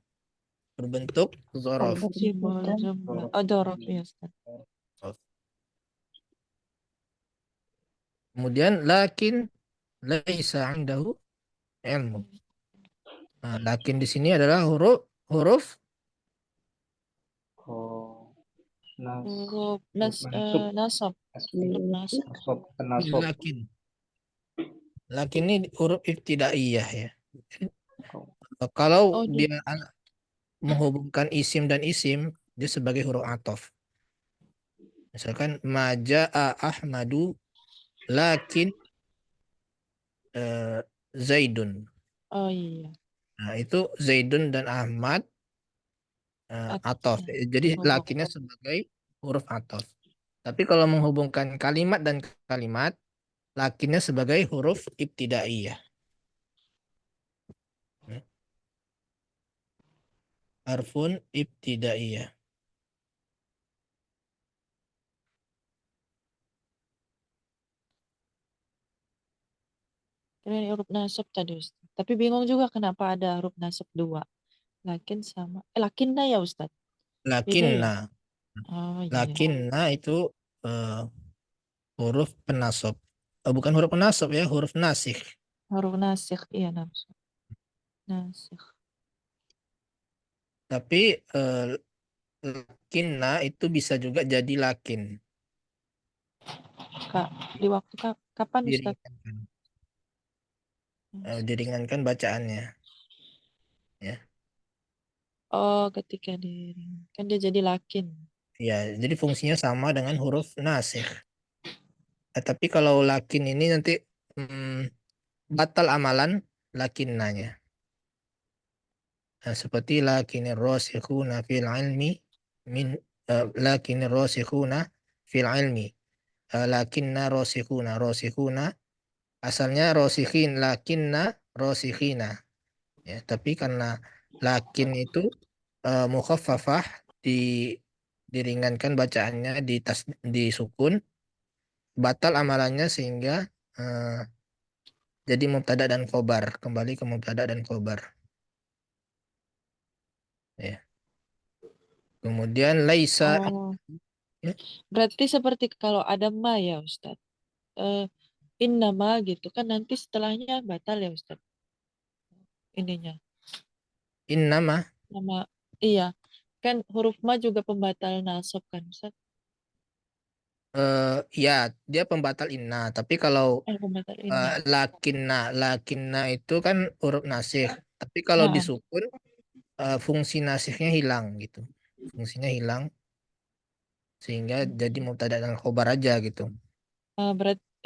berbentuk dzaraf. Simbol jumlah. Oh, dorof ya, Ustaz. Kemudian lakin laisa indahu ilmu. Nah, lakin di sini adalah huruf Oh. Nas. Huruf Mansub. nasab. Huruf nasab. Nasab. Penasab. lakin. Lakin ini huruf ibtidaiyah ya. Kalau Oh, dia menghubungkan isim dan isim, dia sebagai huruf ataf. Misalkan maja'a Ahmadu lakin Zaidun. oh iya. Nah, itu Zaidun dan Ahmad ataf. Jadi Huruf lakinnya sebagai huruf ataf. Tapi kalau menghubungkan kalimat dan kalimat, lakinnya sebagai huruf ibtidaiyah. Harfun ibtidaiyah. Kirain huruf nasab tadi, Ustaz. Tapi bingung juga kenapa ada huruf nasab 2. Lakin sama. Lakinna ya, Ustaz. Beda ya? Lakinna. Oh iya. Lakinna itu huruf penasab. Bukan huruf penasab ya, huruf nasikh. Huruf nasikh. Iya, nasikh. Nasikh. Tapi lakinna itu bisa juga jadi lakin. Kak, di waktu kapan, Ustaz? Diringankan. Diringankan bacaannya. Ya. Oh, ketika kan dia jadi lakin. Ya, jadi fungsinya sama dengan huruf nasikh. Tapi kalau lakin ini nanti batal amalan lakinnanya. Nah, seperti lakinir rasikhuna fil ilmi lakinir rasikhuna fil ilmi. Lakinna rasikhuna asalnya rosikhin lakinna rosikhina. Ya, tapi karena lakin itu mukhaffafah diringankan bacaannya di sukun, batal amalannya sehingga jadi mubtada dan khobar, kembali ke mubtada dan khobar. Ya. Kemudian laisa. Oh. Ya. Berarti seperti kalau ada ma ya, Ustaz. Innama gitu kan nanti setelahnya batal ya, Ustaz. Ininya. Innama. Nama iya. Kan huruf ma juga pembatal nasab kan, Ustaz? Ya, dia pembatal inna. Tapi kalau Pembatal inna. lakinna itu kan huruf nasikh. Tapi kalau Nah, disukun fungsi nasikhnya hilang gitu. Fungsinya hilang sehingga jadi mubtada dan khobar aja gitu.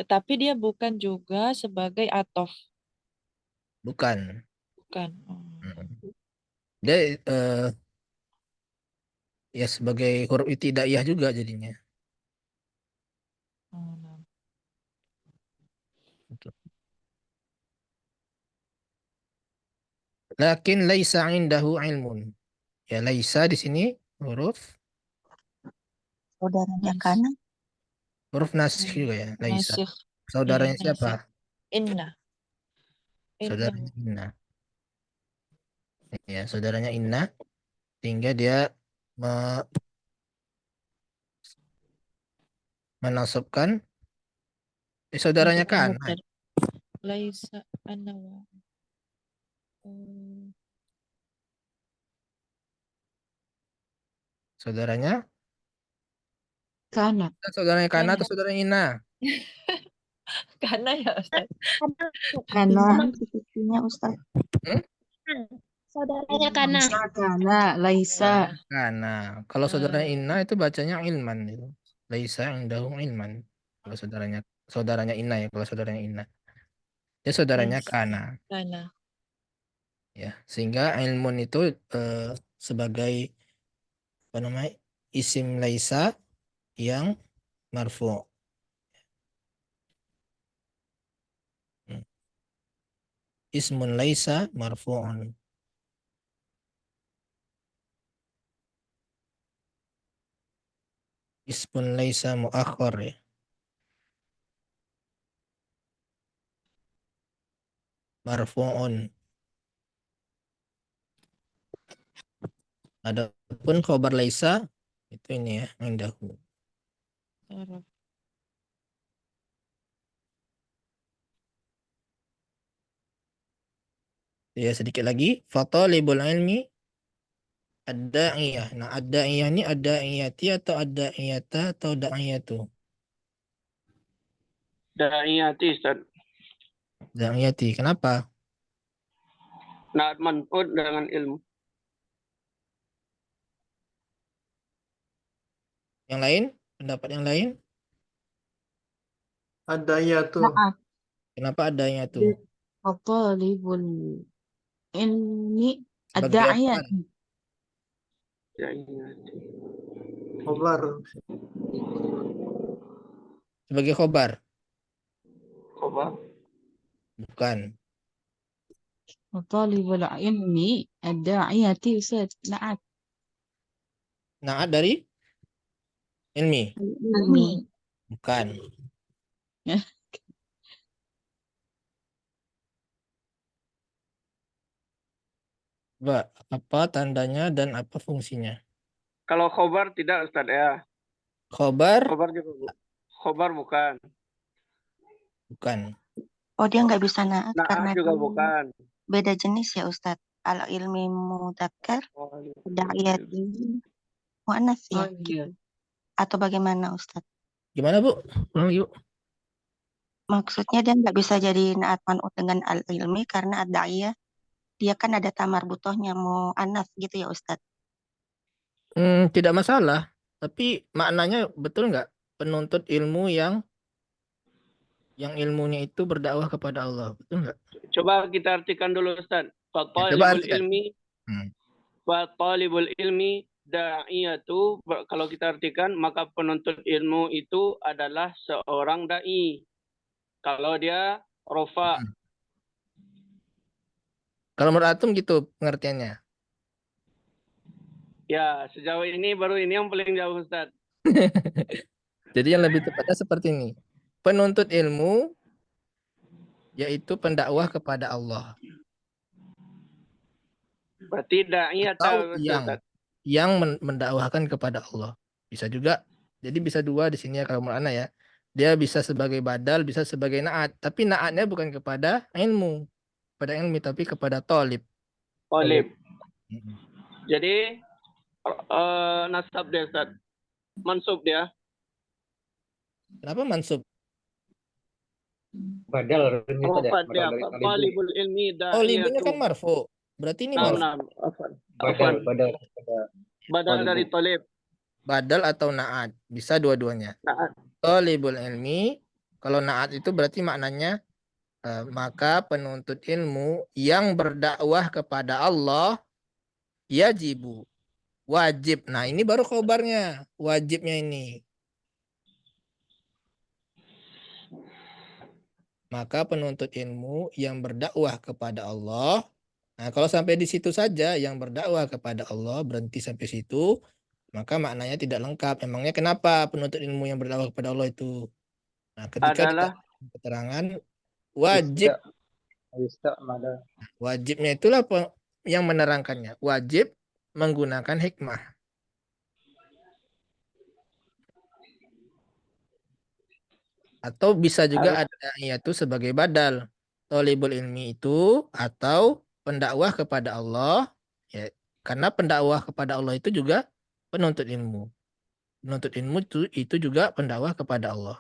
tapi dia bukan juga sebagai atof. Bukan. Bukan. Dia ya sebagai huruf ibtidaiyah juga jadinya. Lakin laisa indahu ilmun. Ya laisa di sini huruf saudaranya kanan. Huruf nasikh juga ya, laisa. Nasikh. Saudaranya Iya, siapa? Inna. Saudaranya Inna. Ya, saudaranya Inna. Sehingga dia menasabkan saudaranya kan. Laisa anawa. Saudaranya Kana. Saudaranya Kana atau Kana. saudaranya Ina? Kana ya Ustaz. Kana. sepertinya Ustaz. Saudaranya Kana. Kana. Laisa. Kana. Kalau saudaranya Ina itu bacanya ilman itu. Laisa indahu ilman. Kalau saudaranya Ina ya, kalau saudaranya Ina. Dia saudaranya Laisa. Kana. Kana. Ya, sehingga ilmun itu sebagai apa namanya? Isim laisa yang marfu. Ismun laisa marfu'un. Ismun laisa muakhkhar ya. Marfu'un. Adapun khobar laisa itu ini ya, indahu. Araf. Ya, sedikit lagi. Fatalibul ilmi ad-da'iyah. Nah, ad-da'iyah ini ad-da'iyati atau ad-da'iyata atau da'iyatu? Da'iyati Ustaz. Da'iyati. Kenapa? Naat man'ud dengan ilmu. Yang lain? Pendapat yang lain? Ad-da'iyatu. Naat. Kenapa ad-da'iyatu? Fatalibul ilmi Sebagai ad-da'iyat. apa? Da'iyati. Khobar. Sebagai khobar? Khobar. Bukan. Fatalibul ilmi ad-da'iyati Ustaz. Naat. Naat dari ilmi? Ilmi. Bukan. Coba, apa tandanya dan apa fungsinya? Kalau khobar tidak Ustaz ya. Khobar? Khobar juga khobar bukan. Bukan. Oh, dia nggak bisa naat karena Naat juga dia bukan. beda jenis ya Ustaz. Al ilmi mudzakkar, da'iyati muannas ya. Oh iya. Atau bagaimana Ustaz? Gimana, Bu? Ulang yuk. Maksudnya dia nggak bisa jadi naat man'ut dengan al ilmi karena ad-da'iyah dia kan ada tamar butohnya muannas gitu ya Ustaz. Tidak masalah. Tapi maknanya betul nggak? Penuntut ilmu yang ilmunya itu berdakwah kepada Allah. Betul nggak? Coba kita artikan dulu Ustaz. Ya, coba Fatalibul artikan. ilmi. Hmm. Fatalibul ilmi da'iyatu. Kalau kita artikan maka penuntut ilmu itu adalah seorang da'i. Kalau dia rofa. Kalau menurut Atum gitu pengertiannya. Ya, sejauh ini baru ini yang paling jauh Ustaz. Jadi yang lebih tepatnya seperti ini. Penuntut ilmu yaitu pendakwah kepada Allah. Berarti da'iyat Atau Ustaz. yang mendakwahkan kepada Allah. Bisa juga. Jadi bisa dua di sini ya kalau menurut Ana ya. Dia bisa sebagai badal, bisa sebagai naat. Tapi naatnya bukan kepada ilmu. Kepada ilmu, tapi kepada tolib. Olib. Jadi nasab dia Ustaz. Mansub dia. Kenapa mansub? Badal ini tadi. Rofat dia. Badal dari talibul. Talibul ilmi Libunya da'iyatu. kan marfu. Berarti ini marfu. Badal Badal dari talib. Badal atau naat. Bisa dua-duanya. Naat. Talibul ilmi. Kalau naat itu berarti maknanya maka penuntut ilmu yang berdakwah kepada Allah yajibu. Wajib. Nah, ini baru khobarnya. Wajibnya ini. Maka penuntut ilmu yang berdakwah kepada Allah. Nah, kalau sampai di situ saja yang berdakwah kepada Allah berhenti sampai situ, maka maknanya tidak lengkap. Emangnya kenapa penuntut ilmu yang berdakwah kepada Allah itu? Nah, ketika Adalah keterangan wajib. Wajibnya itulah yang menerangkannya. Wajib menggunakan hikmah. Atau bisa juga ada yaitu sebagai badal. Thalibul ilmi itu atau pendakwah kepada Allah. Ya, karena pendakwah kepada Allah itu juga penuntut ilmu. penuntut ilmu itu juga pendakwah kepada Allah.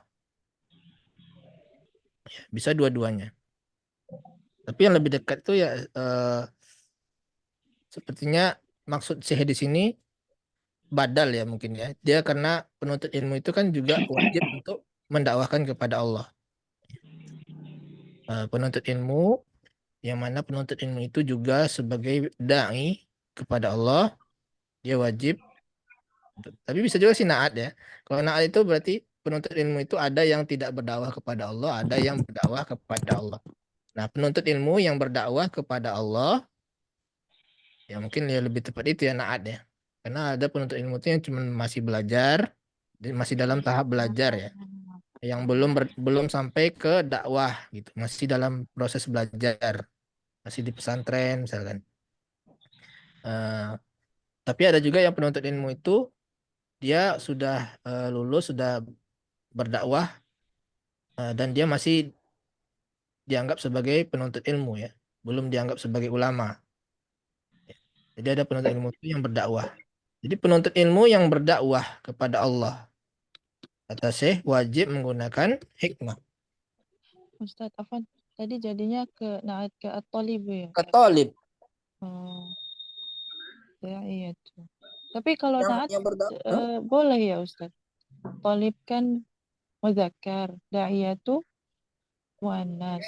Ya, bisa dua-duanya. Tapi yang lebih dekat itu ya sepertinya maksud Syekh di sini badal ya mungkin ya. Dia karena penuntut ilmu itu kan juga wajib untuk mendakwahkan kepada Allah. Penuntut ilmu yang mana penuntut ilmu itu juga sebagai dai kepada Allah, dia wajib. Tapi bisa juga sih naat ya. Kalau naat itu berarti penuntut ilmu itu ada yang tidak berdakwah kepada Allah, ada yang berdakwah kepada Allah. Nah, penuntut ilmu yang berdakwah kepada Allah, ya mungkin ya lebih tepat itu ya naat ya. Karena ada penuntut ilmu itu yang cuma masih belajar, masih dalam tahap belajar ya. Yang belum sampai ke dakwah gitu, masih dalam proses belajar, masih di pesantren misalkan. Tapi ada juga yang penuntut ilmu itu dia sudah lulus, sudah berdakwah dan dia masih dianggap sebagai penuntut ilmu ya, belum dianggap sebagai ulama. Jadi ada penuntut ilmu itu yang berdakwah. Jadi penuntut ilmu yang berdakwah kepada Allah, kata Syekh, wajib menggunakan hikmah. Ustadz Afan, tadi jadinya ke naat ke at-talib ya. Ketalib Oh, ya iya tuh. Tapi kalau naat yang berdakwah. boleh ya Ustadz. Talib kan muzakkar, da'iyatu muannas.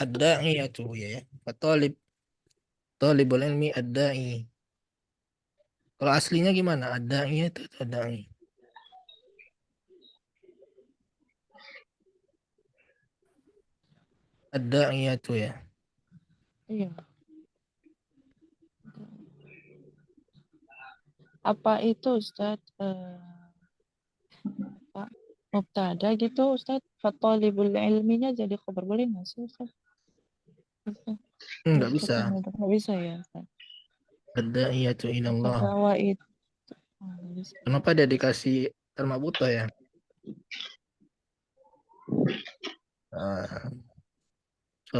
Ad-da'i itu ya. Ketalib, talibul ilmi ad-da'i. Kalau aslinya gimana? Ad-da'i itu ad-da'i. Ad-da'i itu ya. Iya. Apa itu Ustadz mubtada gitu Ustadz? Fatalibul ilminya jadi khabar, boleh nggak sih Ustadz? Nggak bisa. Nggak bisa ya Ustadz. Ad-da'i itu ilallah. Bahwa itu nggak bisa. Kenapa dia dikasih termabuto ya?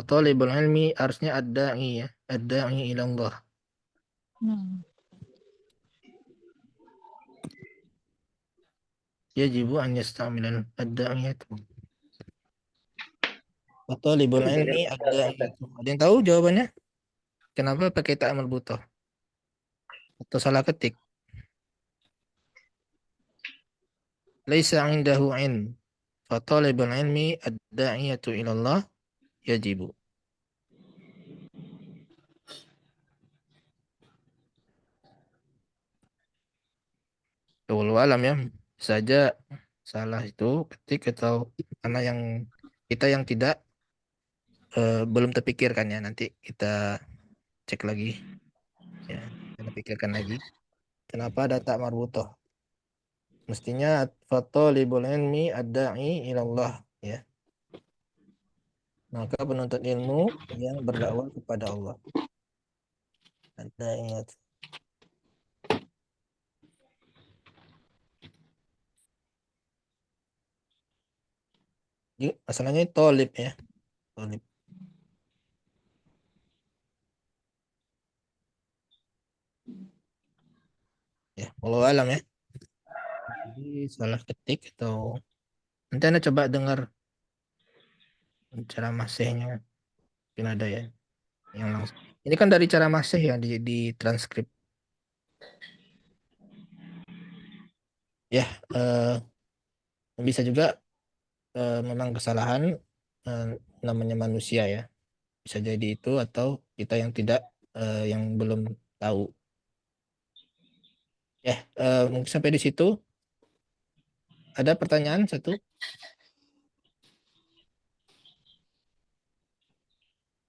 Talibul ilmi harusnya ad-da'i ya. Ad-da'i ilallah. Yajibu an yasta'milal ad-da'i itu. Talibul ilmi ad-da'i itu. Ada yang tahu jawabannya? Kenapa pakai ta' marbutoh? Atau salah ketik? Laisa indahu ilm. Fatalibul ilmi ad-da'iyatu ilallah yajibu. Wallahu alam ya. Saja salah itu ketik atau karena yang kita yang tidak belum terpikirkan ya, nanti kita cek lagi ya, kita pikirkan lagi kenapa ada tak marbutoh. Mestinya fatalibul ilmi ad-da'i ilallah ya. Maka penuntut ilmu yang berdakwah kepada Allah. Ada ingat. Masalahnya tolib ya. Tolib. Ya, walau alam ya. Jadi salah ketik atau nanti Anda coba dengar ceramah Syekhnya. Mungkin ada ya yang langsung. Ini kan dari ceramah Syekh yang di transkrip. Ya, bisa juga memang kesalahan namanya manusia ya. Bisa jadi itu atau kita yang tidak yang belum tahu. Ya, mungkin sampai di situ. Ada pertanyaan satu?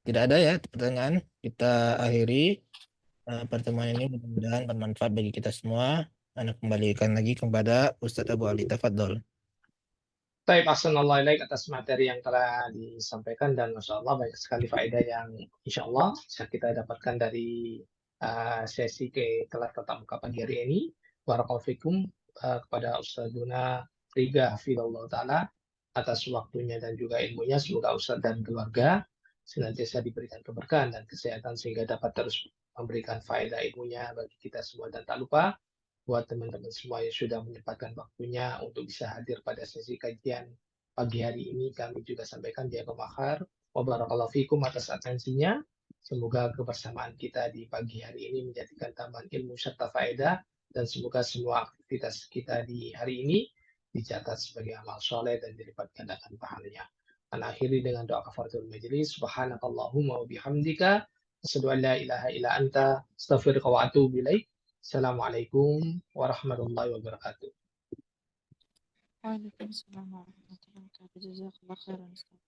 Tidak ada ya pertanyaan. Kita akhiri pertemuan ini, mudah-mudahan bermanfaat bagi kita semua. Anda kembalikan lagi kepada Ustadz Abu Ali. Tafadhol. Baik, Assalamualaikum ilaik atas materi yang telah disampaikan dan Masya Allah banyak sekali faedah yang Insya Allah bisa kita dapatkan dari sesi kelas tatap muka pagi hari ini. Barakallahu fikum kepada Ustadzuna Riga Hafidhullah Ta'ala atas waktunya dan juga ilmunya. Semoga Ustadz dan keluarga senantiasa diberikan keberkahan dan kesehatan sehingga dapat terus memberikan faedah ilmunya bagi kita semua. Dan tak lupa buat teman-teman semua yang sudah menyempatkan waktunya untuk bisa hadir pada sesi kajian pagi hari ini. Kami juga sampaikan jazakallahu wa barakallahu fikum atas atensinya. Semoga kebersamaan kita di pagi hari ini menjadikan tambahan ilmu serta faedah, dan semoga semua aktivitas kita di hari ini dicatat sebagai amal soleh dan dilipat gandakan pahalanya. Ana akhiri dengan doa kafaratul majelis. Subhanakallahumma wa bihamdika asyhadu an la ilaha illa anta astaghfiruka wa atubu ilaik. Assalamualaikum warahmatullahi wabarakatuh. Waalaikumsalam warahmatullahi wabarakatuh. Jazakallah khairan, Ustaz.